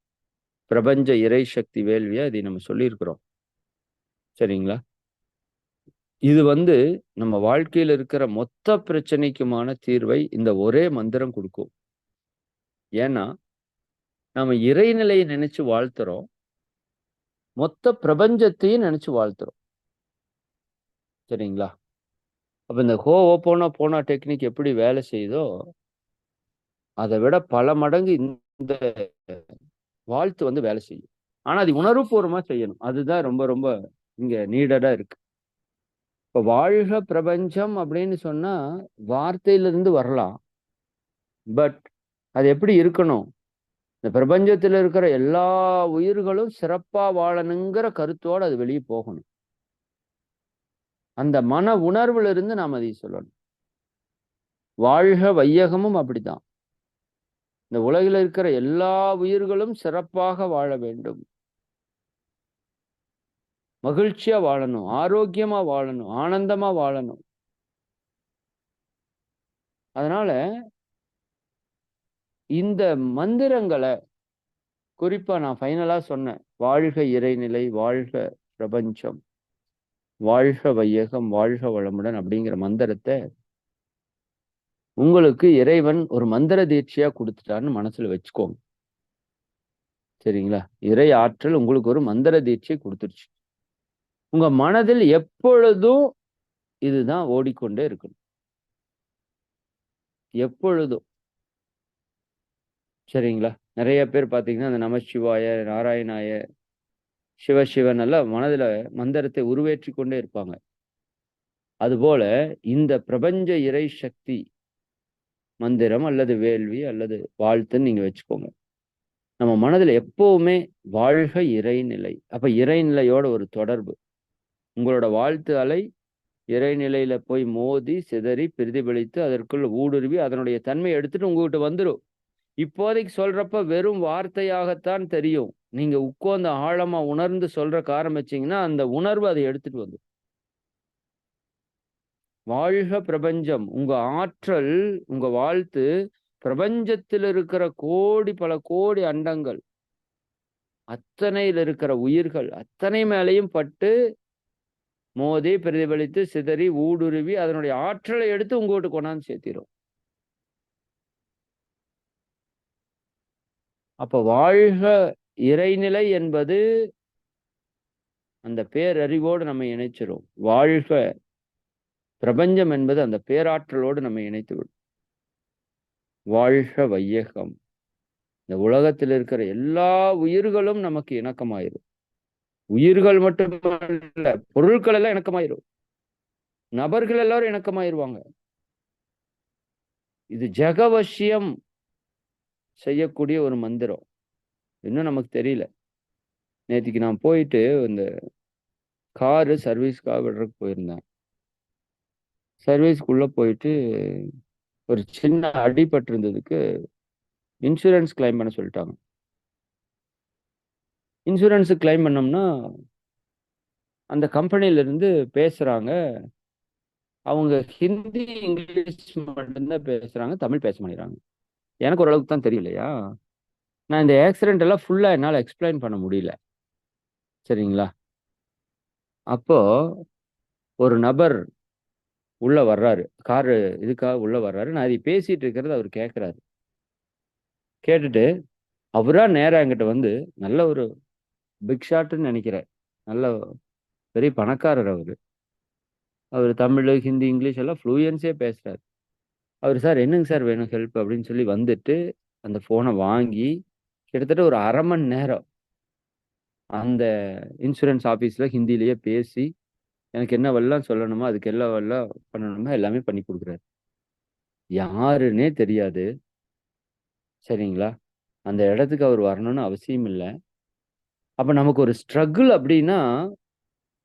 பிரபஞ்ச இறை சக்தி வேள்வியா இதை நம்ம சொல்லியிருக்கிறோம். சரிங்களா? இது நம்ம வாழ்க்கையில இருக்கிற மொத்த பிரச்சனைக்குமான தீர்வை இந்த ஒரே மந்திரம் குடுக்கும். ஏன்னா, நாம இறைநிலையை நினைச்சு வாழ்த்துறோம். மொத்த பிரபஞ்சத்தையும் நினைச்சு வாழ்த்துறோம். சரிங்களா? அப்ப இந்த ஹோஓபோனோபோனோ டெக்னிக் எப்படி வேலை செய்யுதோ, அத விட பல மடங்கு இந்த வாழ்த்து வேலை செய்யும். ஆனா, அது உணர்வுபூர்வமா செய்யணும். அதுதான் ரொம்ப ரொம்ப இங்க நீடடா இருக்கு. இப்ப வாழ்க பிரபஞ்சம் அப்படின்னு சொன்னா, வார்த்தையிலிருந்து வரலாம். பட் அது எப்படி இருக்கணும்? இந்த பிரபஞ்சத்துல இருக்கிற எல்லா உயிர்களும் சிறப்பா வாழணுங்கிற கருத்தோட அது வெளிய போகணும். அந்த மன உணர்வுல இருந்து நாம அதை சொல்லணும். வாழ்க வையகமும் அப்படித்தான். இந்த உலகில இருக்கிற எல்லா உயிர்களும் சிறப்பாக வாழ வேண்டும். மகிழ்ச்சியா வாழணும், ஆரோக்கியமா வாழணும், ஆனந்தமா வாழணும். அதனால இந்த மந்திரங்கள குறிப்பா நான் ஃபைனலா சொன்னேன். வாழ்க இறைநிலை, வாழ்க பிரபஞ்சம், வாழ்க வையகம், வாழ்க வளமுடன் அப்படிங்கிற மந்திரத்த உங்களுக்கு இறைவன் ஒரு மந்திர தீட்சையா குடுத்துட்டான்னு மனசுல வச்சுக்கோங்க. சரிங்களா? இறை ஆற்றல் உங்களுக்கு ஒரு மந்திர தீட்சை குடுத்துருச்சு. உங்க மனதில் எப்பொழுதும் இதுதான் ஓடிக்கொண்டே இருக்கணும். எப்பொழுதும். சரிங்களா? நெறைய பேர் பார்த்தீங்கன்னா, அந்த நமசிவாய, நாராயணாய, சிவ சிவன் எல்லாம் மனதில மந்திரத்தை உருவேற்றிக் கொண்டே இருப்பாங்க. அதுபோல இந்த பிரபஞ்ச இறை சக்தி மந்திரம் அல்லது வேள்வி அல்லது வாழ்த்துன்னு நீங்க வச்சுக்கோங்க. நம்ம மனதில எப்பவுமே வாழ்க இறைநிலை. அப்ப இறைநிலையோட ஒரு தொடர்பு. உங்களோட வாழ்த்து அலை இறைநிலையில போய் மோதி, சிதறி, பிரதிபலித்து, அதற்குள்ள ஊடுருவி, அதனுடைய தன்மைய எடுத்துட்டு உங்ககிட்ட வந்துரும். இப்போதைக்கு சொல்றப்ப வெறும் வார்த்தையாகத்தான் தெரியும். நீங்க உட்கார்ந்து ஆழமா உணர்ந்து சொல்றக்கு ஆரம்பிச்சீங்கன்னா, அந்த உணர்வு அதை எடுத்துட்டு வந்துரும். வாழ்க பிரபஞ்சம். உங்க ஆற்றல், உங்க வாழ்த்து பிரபஞ்சத்தில் இருக்கிற பல கோடி அண்டங்கள், அத்தனையில இருக்கிற உயிர்கள், அத்தனை மேலயும் பட்டு, மோதி, பிரதிபலித்து, சிதறி, ஊடுருவி, அதனுடைய ஆற்றலை எடுத்து உங்ககிட்ட கொண்டாந்து சேர்த்திரும். அப்ப வாழ்க இறைநிலை என்பது அந்த பேரறிவோடு நம்ம இணைச்சிரும். வாழ்க பிரபஞ்சம் என்பது அந்த பேராற்றலோடு நம்ம இணைத்துவிடும். வாழ்க வையகம். இந்த உலகத்தில் இருக்கிற எல்லா உயிர்களும் நமக்கு இணக்கமாயிரும். உயிர்கள் மட்டுமல்ல, பொருட்கள் எல்லாம் இணக்கமாயிரும். நபர்கள் எல்லாரும் இணக்கமாயிருவாங்க. இது ஜெகவசியம் செய்யக்கூடிய ஒரு மந்திரம். இன்னும் நமக்கு தெரியல. நேத்திக்கு நான் போயிட்டு இந்த காரு சர்வீஸ்க்காக விடுறதுக்கு போயிருந்தேன். சர்வீஸ்க்குள்ள போயிட்டு ஒரு சின்ன அடிபட்டிருந்ததுக்கு இன்சூரன்ஸ் கிளைம் பண்ண சொல்லிட்டாங்க. இன்சூரன்ஸ் கிளைம் பண்ணோம்னா, அந்த கம்பெனில இருந்து பேசுறாங்க. அவங்க ஹிந்தி, இங்கிலீஷ் மட்டும் தான் பேசுறாங்க. தமிழ் பேச மாட்டேங்கிறாங்க. எனக்கு ஓரளவுக்கு தான் தெரியும் இல்லையா? நான் இந்த ஆக்சிடென்ட் எல்லாம் ஃபுல்லா என்னால எக்ஸ்பிளைன் பண்ண முடியல. சரிங்களா? அப்போ ஒரு நபர் உள்ள வர்றாரு. காரு இதுக்காக உள்ள வர்றாரு. நான் இத பேசிட்டு இருக்கிறத அவரு கேட்கிறாரு. கேட்டுட்டு அவரா நேரா என்கிட்ட நல்ல ஒரு பிக் ஷாட்ன்னு நெனைக்கிறேன். நல்ல பெரிய பணக்காரர் அவரு. அவரு தமிழு, ஹிந்தி, இங்கிலீஷ் எல்லாம் ஃப்ளூயன்ஸியா பேசுறாரு. அவர் சார் என்னங்க சார் வேணும் ஹெல்ப் அப்படின்னு சொல்லி வந்துட்டு அந்த போனை வாங்கி கிட்டத்தட்ட ஒரு 1/2 மணி நேரம் அந்த இன்சூரன்ஸ் ஆபீஸ்ல ஹிந்திலேயே பேசி எனக்கு என்ன வெல்லாம் சொல்லணுமோ அதுக்கு எல்லா வெல்லாம் பண்ணணுமோ எல்லாமே பண்ணி கொடுக்குறாரு. யாருன்னே தெரியாது. சரிங்களா? அந்த இடத்துக்கு அவர் வரணும்னு அவசியம் இல்ல. அப்ப நமக்கு ஒரு ஸ்ட்ரகிள் அப்படின்னா,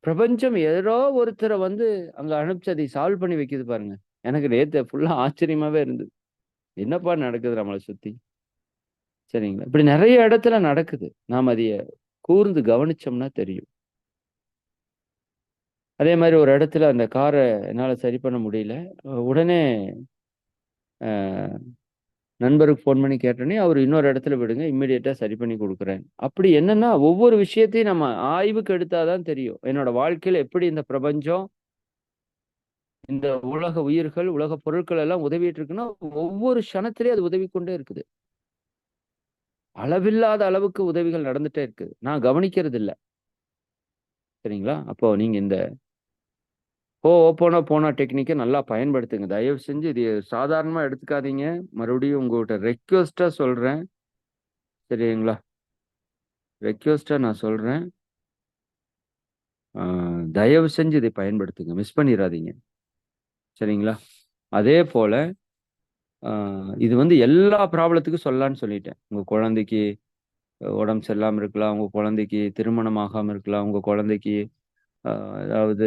பிரபஞ்சம் யாரோ ஒருத்தர வந்து அங்க அனுப்பிச்சு அதை சால்வ் பண்ணி வைக்குது பாருங்க. எனக்கு நேத்து ஃபுல்லா ஆச்சரியமாவே இருந்தது. என்னப்பா நடக்குது நம்மள சுத்தி? சரிங்களா? இப்படி நெறைய இடத்துல நடக்குது. நாம அதைய கூர்ந்து கவனிச்சோம்னா தெரியும். அதே மாரி ஒரு இடத்துல அந்த கார என்னால சரி பண்ண முடியல. உடனே அ நண்பருக்கு ஃபோன் பண்ணி கேட்டோனே, அவரு இன்னொரு இடத்துல விடுங்க. இம்மீடியட்டா சரி பண்ணி குடுக்குறேன். அப்படி என்னன்னா, ஒவ்வொரு விஷயத்தையும் நம்ம ஆய்வுக்கு எடுத்தா தான் தெரியும். என்னோட வாழ்க்கையில எப்படி இந்த பிரபஞ்சம், இந்த உலக உயிர்கள், உலக பொருட்கள் எல்லாம் உதவிட்டு இருக்குன்னா, ஒவ்வொரு க்ஷணத்திலேயும் அது உதவி கொண்டே இருக்குது. அளவில்லாத அளவுக்கு உதவிகள் நடந்துட்டே இருக்கு. நான் கவனிக்கிறது இல்ல. சரிங்களா? அப்போ நீங்க இந்த ஹோஓப்போனோபோனோ டெக்னிக்க நல்லா பயன்படுத்துங்க. தயவு செஞ்சு இது சாதாரணமா எடுத்துக்காதீங்க. மறுபடியும் உங்ககிட்ட ரெக்வெஸ்ட்டா சொல்றேன். சரிங்களா? ரெக்வெஸ்ட்டா நான் சொல்றேன். ஆ தயவு செஞ்சு இதை பயன்படுத்துங்க. மிஸ் பண்ணிறாதீங்க. சரிங்களா? அதே போல ஆ இது வந்து எல்லா ப்ராப்ளத்துக்கும் சொல்லலான்னு சொல்லிட்டேன். உங்க குழந்தைக்கு உடம்பு சரியில்லாம இருக்கலாம். உங்க குழந்தைக்கு திருமணம் ஆகாம இருக்கலாம். உங்க குழந்தைக்கு அ அதாவது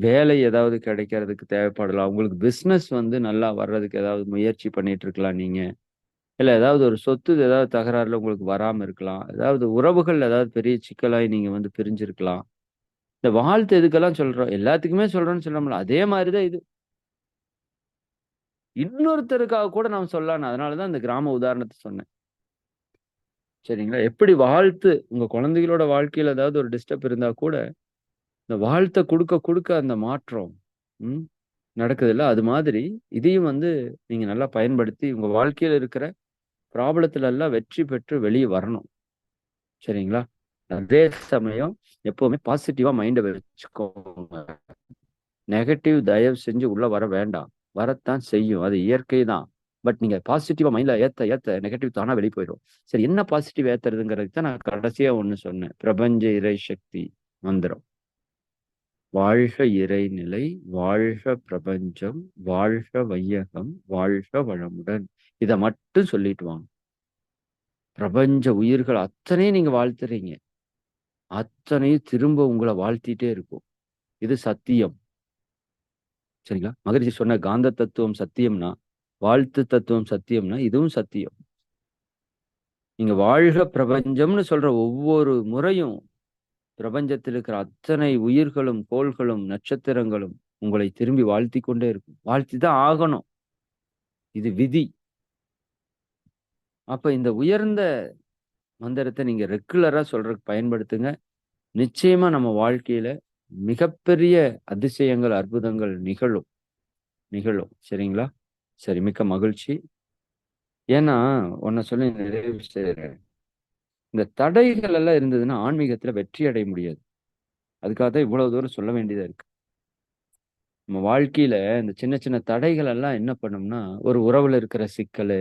வேலை ஏதாவது கிடைக்கிறதுக்கு தேவைப்படலாம். உங்களுக்கு பிசினஸ் வந்து நல்லா வர்றதுக்கு ஏதாவது முயற்சி பண்ணிட்டு இருக்கலாம் நீங்க. இல்ல ஏதாவது ஒரு சொத்து ஏதாவது தகராறுல உங்களுக்கு வராம இருக்கலாம். ஏதாவது உறவுகள் ஏதாவது பெரிய சிக்கலாயி நீங்க வந்து பிரிஞ்சிருக்கலாம். இந்த வாழ்த்து எதுக்கெல்லாம் சொல்றோம்? எல்லாத்துக்குமே சொல்றோம்ன்னு சொல்ல முடியல. அதே மாரி தான் இது. இன்னொருத்தருக்காக கூட நாம் சொல்லலான்னு. அதனால தான் இந்த கிராம உதாரணத்த சொன்னேன். சரிங்களா? எப்படி வாழ்த்து உங்க குழந்தைகளோட வாழ்க்கையில ஏதாவது ஒரு டிஸ்டர்ப் இருந்தா கூட, இந்த வாழ்த்த குடுக்க குடுக்க அந்த மாற்றம் ம் நடக்குதுல்ல. அது மாதிரி இதையும் வந்து நீங்க நல்லா பயன்படுத்தி உங்க வாழ்க்கையில இருக்கிற ப்ராப்ளத்துல எல்லாம் வெற்றி பெற்று வெளிய வரணும். சரிங்களா? அதே சமயம் எப்பவுமே பாசிட்டிவா மைண்ட வச்சுக்கோங்க. நெகட்டிவ் தயவு செஞ்சு உள்ள வர வேண்டாம். வரத்தான் செய்யும். அது இயற்கை தான். பட் நீங்க பாசிட்டிவா மைண்ட்ல ஏத்த ஏத்த நெகட்டிவ் தானா வெளிய போயிரும். சரி என்ன பாசிட்டிவ் ஏத்துறதுங்கிறதுக்கு தான் நான் கடைசியா ஒண்ணு சொன்னேன். பிரபஞ்ச இறை சக்தி மந்திரம். வாழ்க இறைநிலை, வாழ்க பிரபஞ்சம், வாழ்க வையகம், வாழ்க வளமுடன். இத மட்டும் சொல்லிட்டு வாங்க. பிரபஞ்ச உயிர்கள் அத்தனையும் நீங்க வாழ்த்துறீங்க. அத்தனையும் திரும்ப உங்கள வாழ்த்திட்டே இருக்கும். இது சத்தியம். சரிங்களா? மகரிஷி சொன்ன காந்த தத்துவம் சத்தியம்னா, வாழ்த்து தத்துவம் சத்தியம்னா, இதுவும் சத்தியம். நீங்க வாழ்க பிரபஞ்சம்னு சொல்ற ஒவ்வொரு முறையும், பிரபஞ்சத்தில் இருக்கிற அத்தனை உயிர்களும், கோள்களும், நட்சத்திரங்களும் உங்களை திரும்பி வாழ்த்திக் கொண்டே இருக்கும். வாழ்த்தி தான் ஆகணும். இது விதி. அப்ப இந்த உயர்ந்த மந்திரத்த நீங்க ரெகுலரா சொல்றதுக்கு பயன்படுத்துங்க. நிச்சயமா நம்ம வாழ்க்கையில மிகப்பெரிய அதிசயங்கள், அற்புதங்கள் நிகழும். நிகழும். சரிங்களா? சரி மிக்க மகிழ்ச்சி. ஏன்னா, ஒண்ண சொல்லி நிறைவு செய்றேன். இந்த தடைகள் எல்லாம் இருந்ததுன்னா, ஆன்மீகத்துல வெற்றி அடைய முடியாது. அதுக்காக தான் இவ்வளவு தூரம் சொல்ல வேண்டியதா இருக்கு. நம்ம வாழ்க்கையில இந்த சின்ன சின்ன தடைகள் எல்லாம் என்ன பண்ணும்னா, ஒரு உறவுல இருக்கிற சிக்கலு,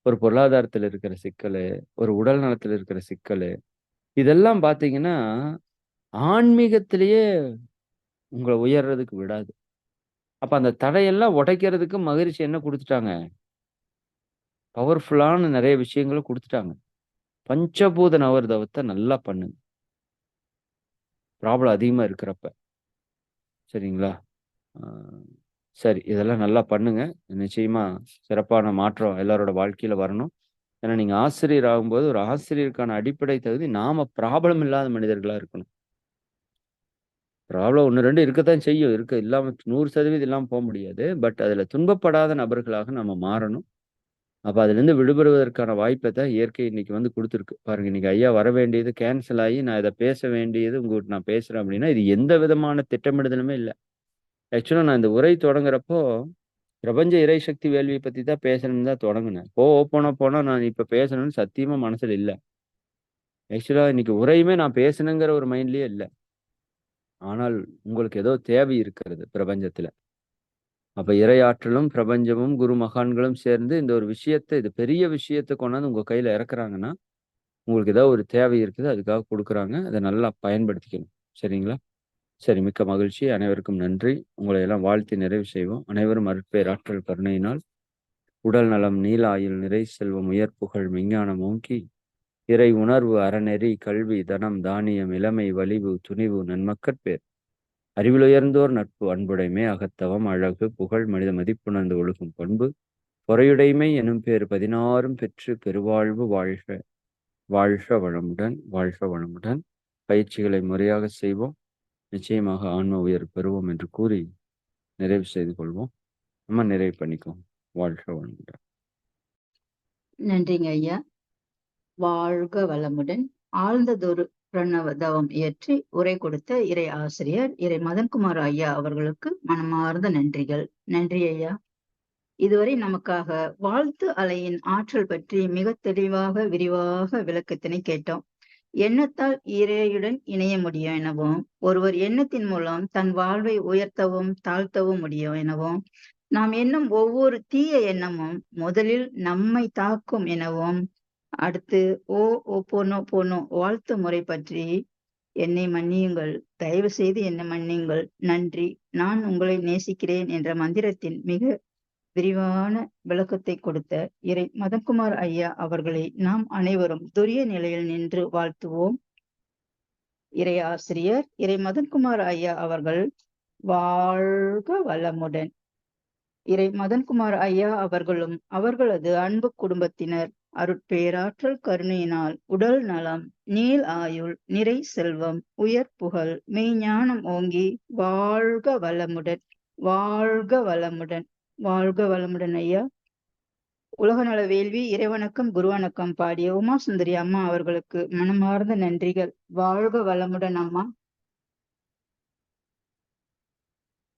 ஒரு பொருளாதாரத்துல இருக்கிற சிக்கலு, ஒரு உடல் நலத்துல இருக்கிற சிக்கலு, இதெல்லாம் பார்த்தீங்கன்னா, ஆன்மீகத்திலேயே உங்கள உயர்றதுக்கு விடாது. அப்ப அந்த தடையெல்லாம் உடைக்கிறதுக்கு மகிழ்ச்சி என்ன குடுத்துட்டாங்க? பவர்ஃபுல்லான நெறைய விஷயங்கள குடுத்துட்டாங்க. பஞ்சபூத நவர்தவத்த நல்லா பண்ணுங்க. ப்ராப்ளம் அதிகமா இருக்கிறப்ப. சரிங்களா? ஆ சரி. இதெல்லாம் நல்லா பண்ணுங்க. நிச்சயமா சிறப்பான மாற்றம் எல்லாரோட வாழ்க்கையில வரணும். ஏன்னா நீங்க ஆசிரியர் ஆகும்போது, ஒரு ஆசிரியருக்கான அடிப்படை தகுதி நாம ப்ராப்ளம் இல்லாத மனிதர்களா இருக்கணும். ப்ராப்ளம் 1, 2 இருக்கத்தான் செய்யும். இல்லாம 100% இல்லாம போ முடியாது. பட் அதுல துன்பப்படாத நபர்களாக நம்ம மாறணும். அப்ப அதிலிருந்து விடுபடுவதற்கான வாய்ப்ப தான் இயற்கை இன்னைக்கு வந்து குடுத்துருக்கு. பாருங்க இன்னைக்கு ஐயா வர வேண்டியது கேன்சல் ஆயி, நான் இத பேச வேண்டியது உங்ககிட்ட நான் பேசுறேன் அப்படின்னா, இது எந்த விதமான திட்டமிடுதலுமே இல்ல. ஆக்சுவலா நான் இந்த உரை தொடங்குறப்போ, பிரபஞ்ச இறைசக்தி வேள்விய பத்தி தான் பேசணும்னு தான் தொடங்குனேன். போனா நான் இப்ப பேசணும்னு சத்தியமா மனசுல இல்ல. ஆக்சுவலா இன்னைக்கு உரையுமே நான் பேசணுங்கிற ஒரு மைண்ட்லயே இல்ல. ஆனால் உங்களுக்கு ஏதோ தேவை இருக்கிறது பிரபஞ்சத்துல. அப்ப இறையாற்றலும் பிரபஞ்சமும் குரு மகான்களும் சேர்ந்து இந்த ஒரு விஷயத்தை, இது பெரிய விஷயத்தை கொண்டாந்து உங்க கையில இறக்குறாங்கன்னா, உங்களுக்கு ஏதாவது ஒரு தேவை இருக்குது, அதுக்காக கொடுக்குறாங்க. அதை நல்லா பயன்படுத்திக்கணும். சரிங்களா? சரி, மிக்க மகிழ்ச்சி. அனைவருக்கும் நன்றி. உங்களை எல்லாம் வாழ்த்தி நிறைவு செய்வோம். அனைவரும் அருட்பேராற்றல் கருணையினால் உடல் நலம், நீல ஆயுள், நிறை செல்வம், உயர் புகழ், விஞ்ஞானம் ஓங்கி, இறை உணர்வு, அறநெறி, கல்வி, தனம், தானியம், இளமை, வலிவு, துணிவு, நன்மக்கட்பேர், அறிவிலுயர்ந்தோர் நட்பு, அன்புடைமை, அகத்தவம், அழகு, புகழ், மனித மதிப்புணர்ந்து ஒழுகும் பண்பு, பொறையுடைமை எனும் பேர் 16 பெற்று பெருவாழ்வு வாழ்க. வாழ்க வளமுடன், வாழ்க வளமுடன். பயிற்சிகளை முறையாக செய்வோம். நிச்சயமாக ஆன்ம உயர் பெறுவோம் என்று கூறி நிறைவு செய்து கொள்வோம். நம்ம நிறைவு பண்ணிக்குவோம். வாழ்க வளமுடன். நன்றிங்க ஐயா. வாழ்க வளமுடன். ஆழ்ந்ததொரு பிரணவ தவம் இயற்றி உரை கொடுத்த இறை ஆசிரியர் இறை மதன்குமார் ஐயா அவர்களுக்கு மனமார்ந்த நன்றிகள். நன்றி ஐயா. இதுவரை நமக்காக வாழ்த்து அலையின் ஆற்றல் பற்றி மிக தெளிவாக விரிவாக விளக்கத்தினை கேட்டோம். எண்ணத்தால் இறையுடன் இணைய முடியும் எனவும், ஒருவர் எண்ணத்தின் மூலம் தன் வாழ்வை உயர்த்தவும் தாழ்த்தவும் முடியும் எனவும், நாம் எண்ணும் ஒவ்வொரு தீய எண்ணமும் முதலில் நம்மை தாக்கும் எனவும், அடுத்து ஓ போனோ போனோ வாழ்த்து முறை பற்றி, என்னை மன்னியுங்கள், தயவு செய்து என்னை மன்னியுங்கள், நன்றி, நான் உங்களை நேசிக்கிறேன் என்ற மந்திரத்தின் மிக விரிவான விளக்கத்தை கொடுத்த இறை மதன்குமார் ஐயா அவர்களை நாம் அனைவரும் துரிய நிலையில் நின்று வாழ்த்துவோம். இறை ஆசிரியர் இறை மதன்குமார் ஐயா அவர்கள் வாழ்க வளமுடன். இறை மதன்குமார் ஐயா அவர்களும் அவர்களது அன்பு குடும்பத்தினர் அருட்பேராற்றல் கருணையினால் உடல் நலம், நீள் ஆயுள், நிறை செல்வம், உயர் புகழ், மெய்ஞானம் ஓங்கி வாழ்க வளமுடன், வாழ்க வளமுடன், வாழ்க வளமுடன் ஐயா. உலகநல வேள்வி இறைவணக்கம் குருவணக்கம் பாடிய உமா சுந்தரி அம்மா அவர்களுக்கு மனமார்ந்த நன்றிகள். வாழ்க வளமுடன் அம்மா.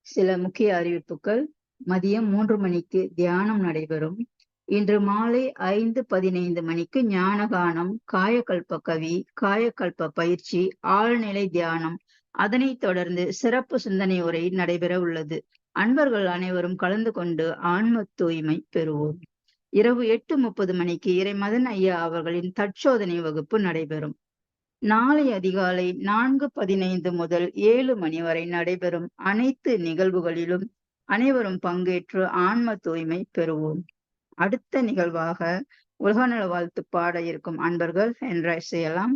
சில முக்கிய அறிவிப்புகள். மதியம் 3 மணிக்கு தியானம் நடைபெறும். இன்று மாலை 5:15 மணிக்கு ஞானகானம், காயகல்ப கவி, காயகல்ப பயிற்சி, ஆழ்நிலை தியானம், அதனைத் தொடர்ந்து சிறப்பு சிந்தனை உரை நடைபெற உள்ளது. அன்பர்கள் அனைவரும் கலந்து கொண்டு ஆன்ம தூய்மை பெறுவோம். இரவு 8:30 மணிக்கு இறை மதன் ஐயா அவர்களின் தற்சோதனை வகுப்பு நடைபெறும். நாளை அதிகாலை 4:15 முதல் 7 மணி வரை நடைபெறும் அனைத்து நிகழ்வுகளிலும் அனைவரும் பங்கேற்று ஆன்ம தூய்மை பெறுவோம். அடுத்த நிகழ்வாக உலகநல வாழ்த்து பாட இருக்கும் அன்பர்கள் என்ற செய்யலாம்.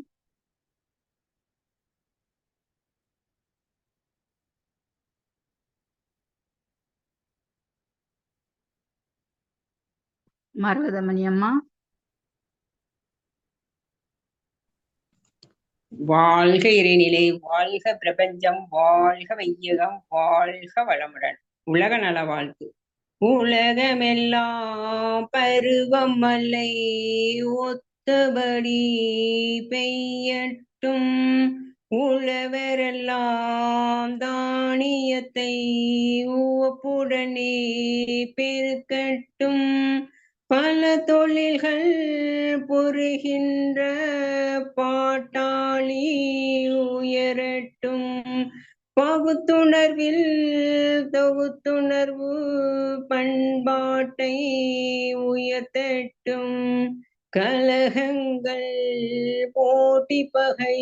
மரகதமணி அம்மா. வாழ்க இறைநிலை, வாழ்க பிரபஞ்சம், வாழ்க வையகம், வாழ்க வளமுடன். உலக நல வாழ்த்து. உலகமெல்லாம் பருவம் மலை ஒத்தபடி பெய்யட்டும், உழவரெல்லாம் தானியத்தை உவப்புடனே பெருக்கட்டும், பல தொழில்கள் புரிகின்ற பாட்டாளி உயரட்டும், பகுத்துணர்வில் தொகுத்துணர்வு பண்பாட்டை உயர்த்தட்டும், கலகங்கள் போட்டி பகை